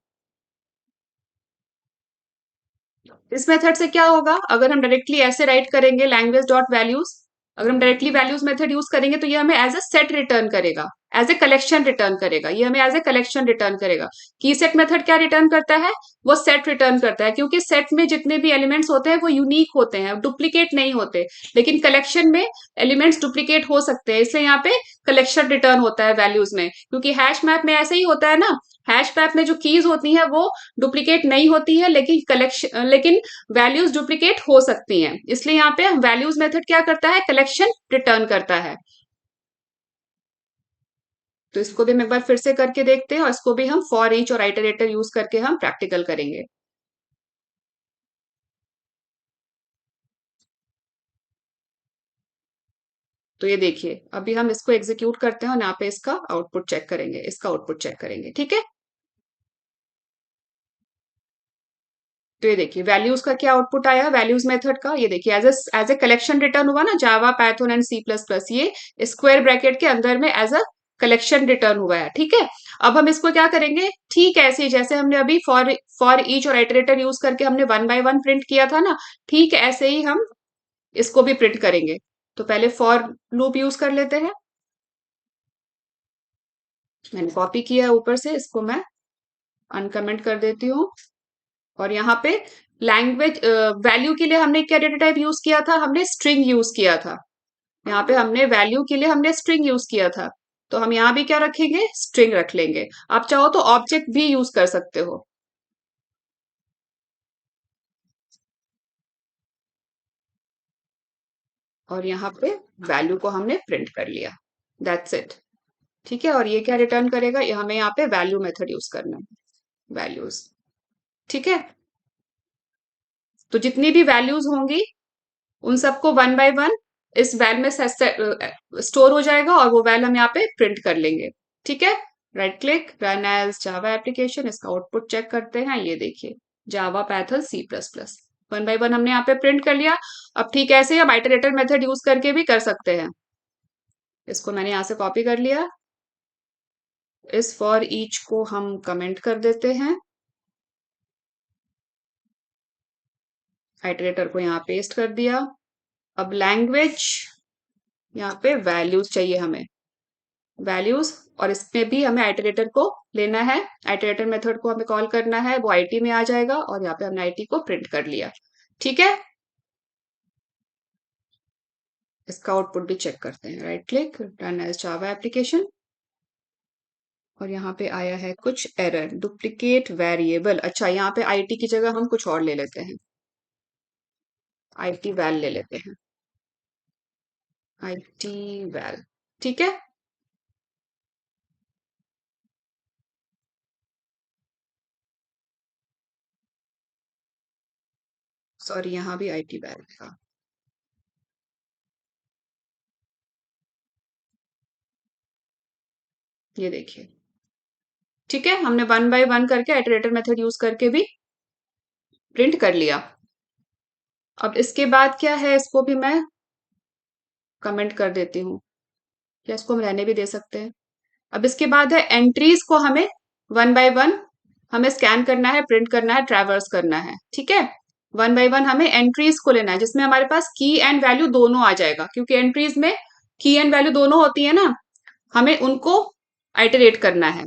S1: इस मेथड से क्या होगा, अगर हम डायरेक्टली ऐसे राइट करेंगे लैंग्वेज डॉट वैल्यूज, अगर हम डायरेक्टली वैल्यूज मेथड यूज करेंगे तो ये हमें एज ए सेट रिटर्न करेगा, एज ए कलेक्शन रिटर्न करेगा, ये हमें एज ए कलेक्शन रिटर्न करेगा। की सेट मेथड क्या रिटर्न करता है, वो सेट रिटर्न करता है, क्योंकि सेट में जितने भी एलिमेंट्स होते हैं वो यूनिक होते हैं, डुप्लीकेट नहीं होते। लेकिन कलेक्शन में एलिमेंट्स डुप्लीकेट हो सकते हैं, इसलिए यहाँ पे कलेक्शन रिटर्न होता है वैल्यूज में। क्योंकि हैश मैप में ऐसे ही होता है ना, हैश मैप में जो कीज होती है वो डुप्लीकेट नहीं होती है, लेकिन वैल्यूज डुप्लीकेट हो सकती हैं, इसलिए यहाँ पे वैल्यूज मेथड क्या करता है, कलेक्शन रिटर्न करता है। तो इसको भी हम एक बार फिर से करके देखते हैं, और इसको भी हम फॉर ईच और आइटरेटर यूज करके हम प्रैक्टिकल करेंगे। तो ये देखिए अभी हम इसको एग्जीक्यूट करते हैं और यहाँ पे इसका आउटपुट चेक करेंगे, इसका आउटपुट चेक करेंगे। ठीक है, तो ये देखिए वैल्यूज का क्या आउटपुट आया, वैल्यूज मेथड का ये देखिए एज ए कलेक्शन रिटर्न हुआ ना, जावा पाइथन एंड C++, ये स्क्वायर ब्रैकेट के अंदर में एज अ कलेक्शन रिटर्न हुआ है। ठीक है, अब हम इसको क्या करेंगे, ठीक ऐसे ही जैसे हमने अभी फॉर फॉर ईच और आइटरेटर यूज करके हमने वन बाय वन प्रिंट किया था ना, ठीक ऐसे ही हम इसको भी प्रिंट करेंगे। तो पहले फॉर लूप यूज कर लेते हैं, मैंने कॉपी किया है ऊपर से, इसको मैं अनकमेंट कर देती हूँ। और यहाँ पे लैंग्वेज वैल्यू के लिए हमने क्या डेटा टाइप यूज किया था, हमने स्ट्रिंग यूज किया था। यहाँ पे हमने वैल्यू के लिए हमने स्ट्रिंग यूज किया था, तो हम यहाँ भी क्या रखेंगे, स्ट्रिंग रख लेंगे। आप चाहो तो ऑब्जेक्ट भी यूज कर सकते हो। और यहाँ पे वैल्यू को हमने प्रिंट कर लिया, दैट्स इट। ठीक है, और ये क्या रिटर्न करेगा, ये हमें यहाँ पे वैल्यू मेथड यूज करना है, वैल्यूज। ठीक है, तो जितनी भी वैल्यूज होंगी उन सबको वन बाय वन इस वैल में स्टोर हो जाएगा, और वो वैल हम यहाँ पे प्रिंट कर लेंगे। ठीक है, right click run as Java application, इसका आउटपुट चेक करते हैं। ये देखिए Java Python C++, one by one हमने यहाँ पे प्रिंट कर लिया। अब ठीक है, ऐसे हम आइटरेटर मेथड यूज करके भी कर सकते हैं। इसको मैंने यहाँ से कॉपी कर लिया, इस फॉर ईच को हम कमेंट कर देते हैं, आइटरेटर को यहाँ पेस्ट कर दिया। अब लैंग्वेज, यहाँ पे वैल्यूज चाहिए हमें, वैल्यूज, और इसमें भी हमें आइटरेटर को लेना है, आइटरेटर मेथड को हमें कॉल करना है, वो IT में आ जाएगा, और यहाँ पे हमने IT को प्रिंट कर लिया। ठीक है, इसका आउटपुट भी चेक करते हैं। Right click, run as Java application, और यहाँ पे आया है कुछ एरर, डुप्लीकेट वेरिएबल। अच्छा, यहाँ पे आईटी की जगह हम कुछ और ले लेते हैं, आईटी वैल ले लेते हैं, आईटी वैल। ठीक है, सॉरी यहाँ भी आईटी वैल था। ये देखिए, ठीक है, हमने वन बाय वन करके इटरेटर मेथड यूज करके भी प्रिंट कर लिया। अब इसके बाद क्या है, इसको भी मैं कमेंट कर देती हूँ, या इसको हम रहने भी दे सकते हैं। अब इसके बाद है एंट्रीज को हमें वन बाय वन हमें स्कैन करना है, प्रिंट करना है, ट्रैवर्स करना है। ठीक है, वन बाय वन हमें एंट्रीज को लेना है जिसमें हमारे पास की एंड वैल्यू दोनों आ जाएगा, क्योंकि एंट्रीज में की एंड वैल्यू दोनों होती है ना, हमें उनको आइटरेट करना है।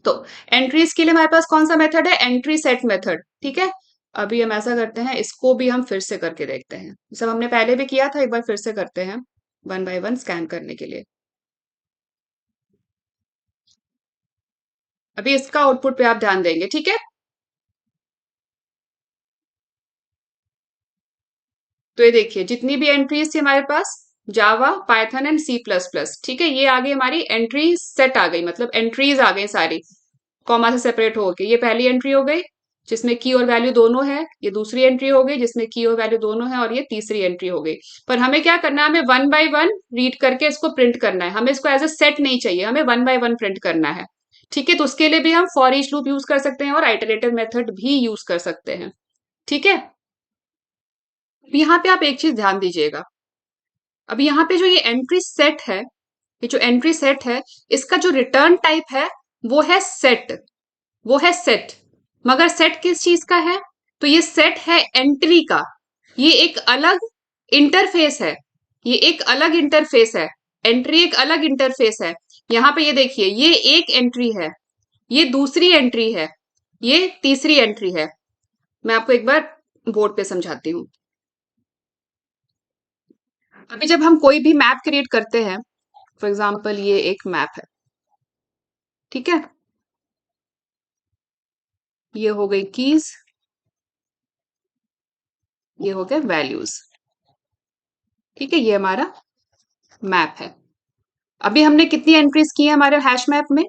S1: तो एंट्रीज के लिए हमारे पास कौन सा मेथड है, एंट्री सेट मेथड। ठीक है, अभी हम ऐसा करते हैं, इसको भी हम फिर से करके देखते हैं, सब हमने पहले भी किया था, एक बार फिर से करते हैं वन बाय वन स्कैन करने के लिए। अभी इसका आउटपुट पे आप ध्यान देंगे। ठीक है, तो ये देखिए जितनी भी एंट्रीज थी हमारे पास, Java, Python and C plus plus. ठीक है, ये आ गई हमारी एंट्री सेट आ गई, मतलब एंट्रीज आ गई सारी, कॉमा से सेपरेट होके। ये पहली एंट्री हो गई जिसमें की और वैल्यू दोनों है, ये दूसरी एंट्री हो गई जिसमें की और वैल्यू दोनों है, और ये तीसरी एंट्री हो गई। पर हमें क्या करना है, हमें वन बाय वन रीड करके इसको प्रिंट करना है, हमें इसको एज ए सेट नहीं चाहिए, हमें वन बाय वन प्रिंट करना है। ठीक है, तो उसके लिए भी हम फॉर ईच लूप यूज कर सकते हैं और आइटरेटिव मेथड भी यूज कर सकते हैं। ठीक है, अब यहाँ पे आप एक चीज ध्यान दीजिएगा, अब यहाँ पे जो ये एंट्री सेट है, ये जो एंट्री सेट है, इसका जो रिटर्न टाइप है वो है सेट, वो है सेट। मगर सेट किस चीज का है, तो ये सेट है एंट्री का। ये एक अलग इंटरफेस है, ये एक अलग इंटरफेस है, एंट्री एक अलग इंटरफेस है। यहाँ पे ये देखिए, ये एक एंट्री है, ये दूसरी एंट्री है, ये तीसरी एंट्री है। मैं आपको एक बार बोर्ड पे समझाती हूँ। अभी जब हम कोई भी मैप क्रिएट करते हैं, फॉर एग्जाम्पल ये एक मैप है, ठीक है, ये हो गई कीज, ये हो गए वैल्यूज। ठीक है, ये हमारा मैप है। अभी हमने कितनी एंट्रीज की है हमारे हैश मैप में,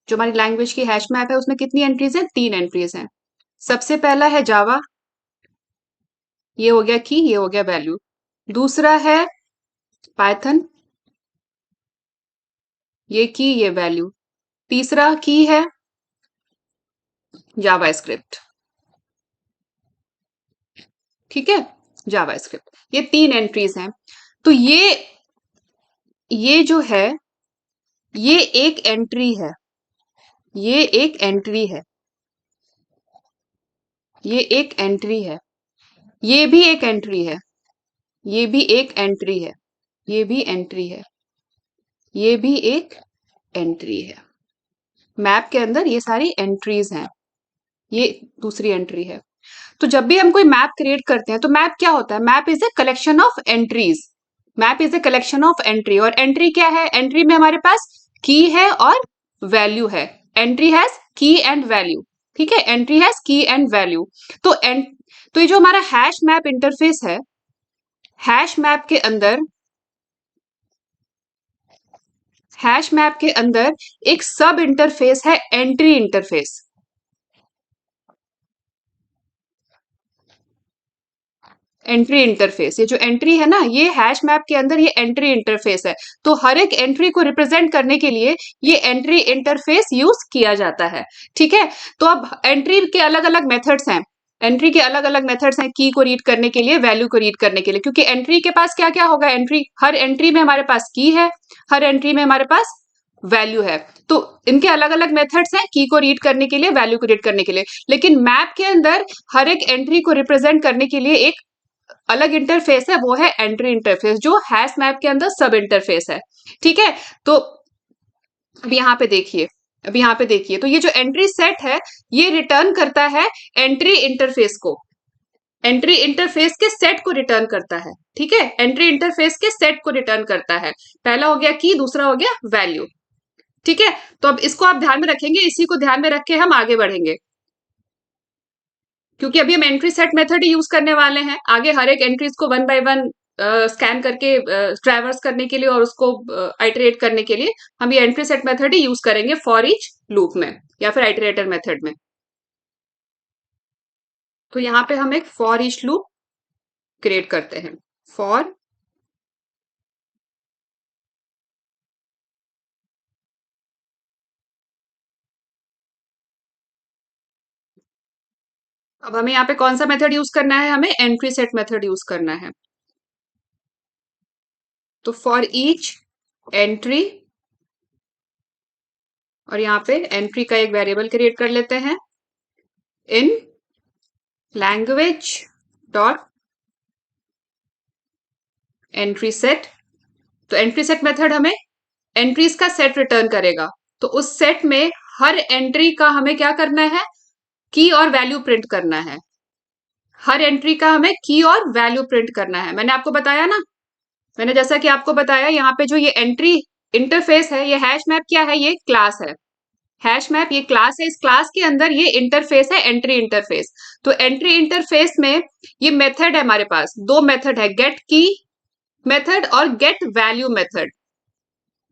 S1: जो हमारी लैंग्वेज की हैश मैप है उसमें कितनी एंट्रीज है, 3 एंट्रीज हैं। सबसे पहला है जावा, ये हो गया की, ये हो गया वैल्यू। दूसरा है पाइथन, ये की, ये वैल्यू। तीसरा की है जावा स्क्रिप्ट। ठीक है, जावा स्क्रिप्ट, ये 3 एंट्रीज हैं। तो ये जो है, ये एक एंट्री है, ये एक एंट्री है, ये एक एंट्री है, ये भी एक एंट्री है, ये भी एक एंट्री है, ये भी एंट्री है, ये भी एक एंट्री है। मैप के अंदर ये सारी एंट्रीज हैं, ये दूसरी एंट्री है। तो जब भी हम कोई मैप क्रिएट करते हैं, तो मैप क्या होता है, map is a collection of entries. Map is a collection of entry, और एंट्री क्या है, एंट्री में हमारे पास की है और वैल्यू है। एंट्री हैज की एंड वैल्यू। ठीक है, एंट्री हैज की एंड वैल्यू। तो तो ये जो हमारा हैश मैप इंटरफेस है, हैश मैप के अंदर, हैश मैप के अंदर एक सब इंटरफेस है, एंट्री इंटरफेस। एंट्री इंटरफेस, ये जो एंट्री है ना, ये हैश मैप के अंदर ये एंट्री इंटरफेस है। तो हर एक एंट्री को रिप्रेजेंट करने के लिए ये एंट्री इंटरफेस यूज किया जाता है। ठीक है, तो अब एंट्री के अलग अलग मेथड्स हैं, एंट्री के अलग अलग मेथड्स हैं, की को रीड करने के लिए, वैल्यू को रीड करने के लिए। क्योंकि एंट्री के पास क्या क्या होगा, एंट्री, हर एंट्री में हमारे पास की है, हर एंट्री में हमारे पास वैल्यू है। तो इनके अलग अलग मेथड्स हैं, की को रीड करने के लिए, वैल्यू को रीड करने के लिए। लेकिन मैप के अंदर हर एक एंट्री को रिप्रेजेंट करने के लिए एक अलग इंटरफेस है, वो है एंट्री इंटरफेस, जो हैश मैप के अंदर सब इंटरफेस है। ठीक है, तो अब यहाँ पे देखिए, अब यहाँ पे देखिए, तो ये जो एंट्री सेट है, ये रिटर्न करता है एंट्री इंटरफेस को। एंट्री इंटरफेस के सेट को रिटर्न करता है। ठीक है, एंट्री इंटरफेस के सेट को रिटर्न करता है। पहला हो गया की, दूसरा हो गया वैल्यू। ठीक है, तो अब इसको आप ध्यान में रखेंगे, इसी को ध्यान में रख के हम आगे बढ़ेंगे, क्योंकि अभी हम एंट्री सेट मेथड ही यूज करने वाले हैं। आगे हर एक एंट्रीज को वन बाय वन स्कैन करके ट्रैवर्स करने के लिए और उसको आइटरेट करने के लिए हम ये एंट्री सेट मेथड ही यूज करेंगे फॉर ईच लूप में या फिर आइटरेटर मेथड में। तो यहाँ पे हम एक फॉर ईच लूप क्रिएट करते हैं। फॉर अब हमें यहाँ पे कौन सा मेथड यूज करना है, हमें एंट्री सेट मेथड यूज करना है। तो फॉर ईच एंट्री, और यहाँ पे एंट्री का एक वेरिएबल क्रिएट कर लेते हैं, इन लैंग्वेज डॉट एंट्री सेट। तो एंट्री सेट मेथड हमें एंट्रीज का सेट रिटर्न करेगा। तो उस सेट में हर एंट्री का हमें क्या करना है, की और वैल्यू प्रिंट करना है। हर एंट्री का हमें की और वैल्यू प्रिंट करना है। मैंने आपको बताया ना, मैंने जैसा कि आपको बताया, यहाँ पे जो ये एंट्री इंटरफेस है, ये हैश मैप क्या है, ये क्लास है। हैश मैप ये क्लास है, इस क्लास के अंदर ये इंटरफेस है, एंट्री इंटरफेस। तो एंट्री इंटरफेस में ये मेथड है, हमारे पास दो मेथड है, गेट की मेथड और get value method.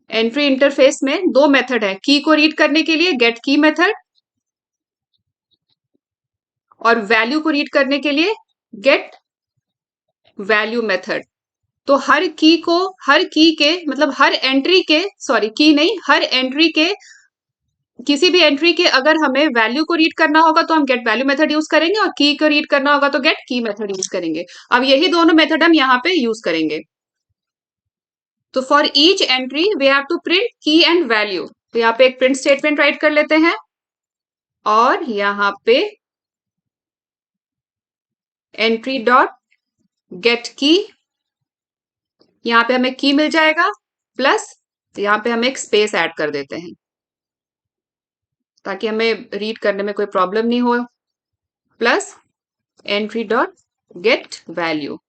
S1: Entry interface में दो मेथड है, की को रीड करने के लिए गेट की मेथड और वैल्यू को रीड करने के लिए गेट वैल्यू मेथड। तो हर की को, हर की के मतलब हर एंट्री के, सॉरी की नहीं, हर एंट्री के, किसी भी एंट्री के अगर हमें वैल्यू को रीड करना होगा तो हम गेट वैल्यू मेथड यूज करेंगे, और की को रीड करना होगा तो गेट की मेथड यूज करेंगे। अब यही दोनों मेथड हम यहाँ पे यूज करेंगे। तो for each entry we have to print key and value. तो यहाँ पे एक प्रिंट स्टेटमेंट राइट कर लेते हैं, और यहाँ पे एंट्री डॉट गेट की, यहाँ पे हमें की मिल जाएगा, प्लस यहाँ पे हम एक स्पेस ऐड कर देते हैं ताकि हमें रीड करने में कोई प्रॉब्लम नहीं हो, plus entry dot get value.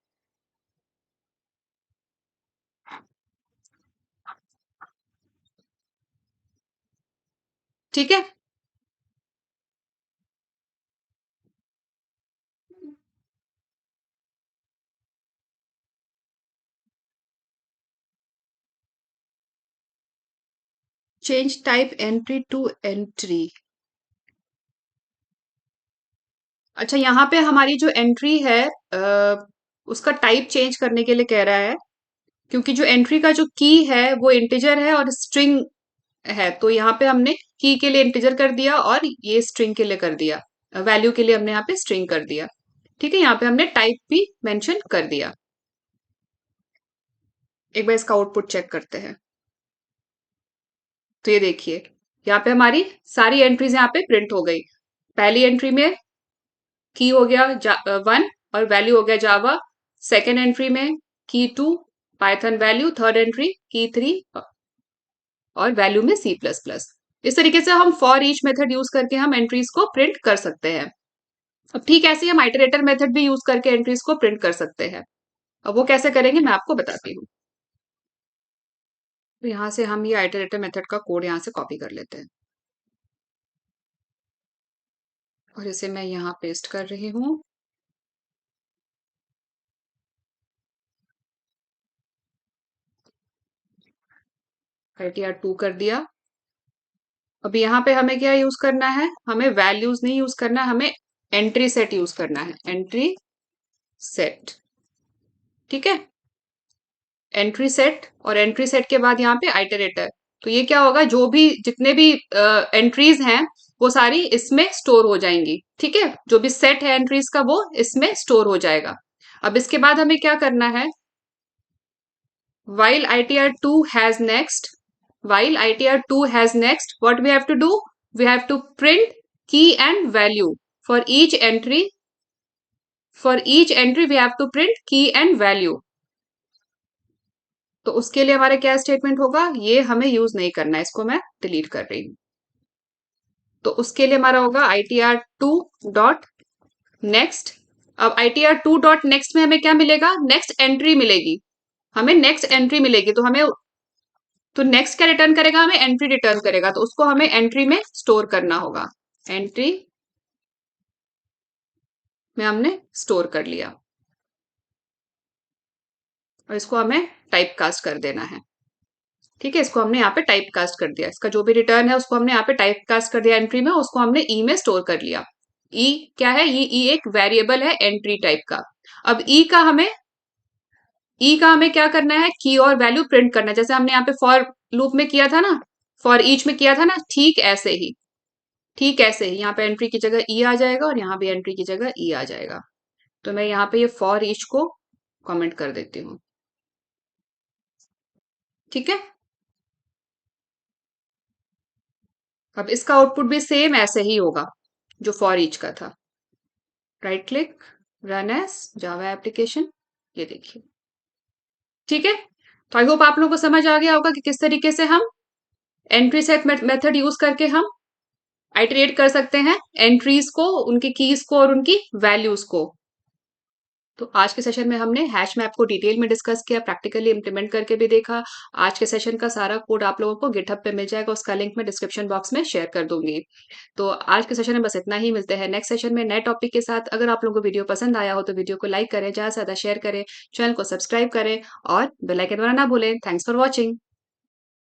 S1: ठीक है, change type entry to entry. अच्छा, यहाँ पे हमारी जो एंट्री है उसका टाइप चेंज करने के लिए कह रहा है, क्योंकि जो एंट्री का जो की है वो इंटीजर है और स्ट्रिंग है। तो यहाँ पे हमने की के लिए इंटीजर कर दिया और ये स्ट्रिंग के लिए कर दिया, वैल्यू के लिए हमने यहाँ पे स्ट्रिंग कर दिया। ठीक है, यहाँ पे हमने टाइप भी मेंशन कर दिया। एक बार इसका आउटपुट चेक करते हैं। तो ये देखिए, यहाँ पे हमारी सारी एंट्रीज यहाँ पे प्रिंट हो गई। पहली एंट्री में की हो गया 1 और वैल्यू हो गया जावा। सेकेंड एंट्री में की 2 पाइथन वैल्यू। थर्ड एंट्री की 3 और वैल्यू में सी प्लस प्लस। इस तरीके से हम फॉर ईच मेथड यूज करके हम एंट्रीज को प्रिंट कर सकते हैं। अब ठीक ऐसे ही हम आइटरेटर मेथड भी यूज करके एंट्रीज को प्रिंट कर सकते हैं। अब वो कैसे करेंगे मैं आपको बताती हूँ। तो यहाँ से हम ये आइटरेटर मेथड का कोड यहाँ से कॉपी कर लेते हैं और इसे मैं यहाँ पेस्ट कर रही हूँ। ITR2 कर दिया। अब यहाँ पे हमें क्या यूज करना है, हमें वैल्यूज नहीं यूज करना, हमें एंट्री सेट यूज करना है। एंट्री सेट, ठीक है, एंट्री सेट, और एंट्री सेट के बाद यहाँ पे आइटरेटर। तो ये क्या होगा, जो भी जितने भी एंट्रीज हैं वो सारी इसमें स्टोर हो जाएंगी। ठीक है, जो भी सेट है एंट्रीज का वो इसमें स्टोर हो जाएगा। अब इसके बाद हमें क्या करना है, while ITR2 has next, while ITR2 has next, what we have to do? We have to print key and value for each entry. For each entry, we have to print key and value. तो उसके लिए हमारा क्या statement होगा, ये हमें use नहीं करना है, इसको मैं डिलीट कर रही हूं। तो उसके लिए हमारा होगा ITR2 डॉट नेक्स्ट। अब ITR2 डॉट नेक्स्ट में हमें क्या मिलेगा, नेक्स्ट एंट्री मिलेगी, हमें नेक्स्ट एंट्री मिलेगी, तो हमें, तो नेक्स्ट क्या रिटर्न करेगा, हमें एंट्री रिटर्न करेगा, तो उसको हमें एंट्री में स्टोर करना होगा। एंट्री में हमने स्टोर कर लिया और इसको हमें टाइप कास्ट कर देना है। ठीक है, इसको हमने यहाँ पे टाइप कास्ट कर दिया, इसका जो भी रिटर्न है उसको हमने यहाँ पे टाइप कास्ट कर दिया एंट्री में, उसको हमने ई में स्टोर कर लिया। ई क्या है, ये ई एक वेरिएबल है एंट्री टाइप का। अब ई का हमें क्या करना है, की और वैल्यू प्रिंट करना है, जैसे हमने यहाँ पे फॉर लूप में किया था ना, फॉर ईच में किया था ना, ठीक ऐसे ही यहाँ पे एंट्री की जगह ई आ जाएगा और यहाँ भी एंट्री की जगह ई आ जाएगा। तो मैं यहाँ पे ये फॉर ईच को कमेंट कर देती हूँ। ठीक है, अब इसका आउटपुट भी सेम ऐसे ही होगा जो फॉर ईच का था। Right click, run as Java application, ये देखिए। ठीक है, तो आई होप आप लोगों को समझ आ गया होगा कि किस तरीके से हम एंट्री सेट मेथड यूज करके हम आइटरेट कर सकते हैं एंट्रीज को, उनकी कीज को और उनकी वैल्यूज को। तो आज के सेशन में हमने हैश मैप को डिटेल में डिस्कस किया, प्रैक्टिकली इंप्लीमेंट करके भी देखा। आज के सेशन का सारा कोड आप लोगों को गिटहब पे मिल जाएगा, उसका लिंक मैं डिस्क्रिप्शन बॉक्स में शेयर कर दूंगी। तो आज के सेशन में बस इतना ही, मिलते हैं नेक्स्ट सेशन में नए टॉपिक के साथ। अगर आप लोगों को वीडियो पसंद आया हो तो वीडियो को लाइक करें, ज्यादा से ज्यादा शेयर करें, चैनल को सब्सक्राइब करें और बेल आइकन दबाना ना भूलें। Thanks for watching.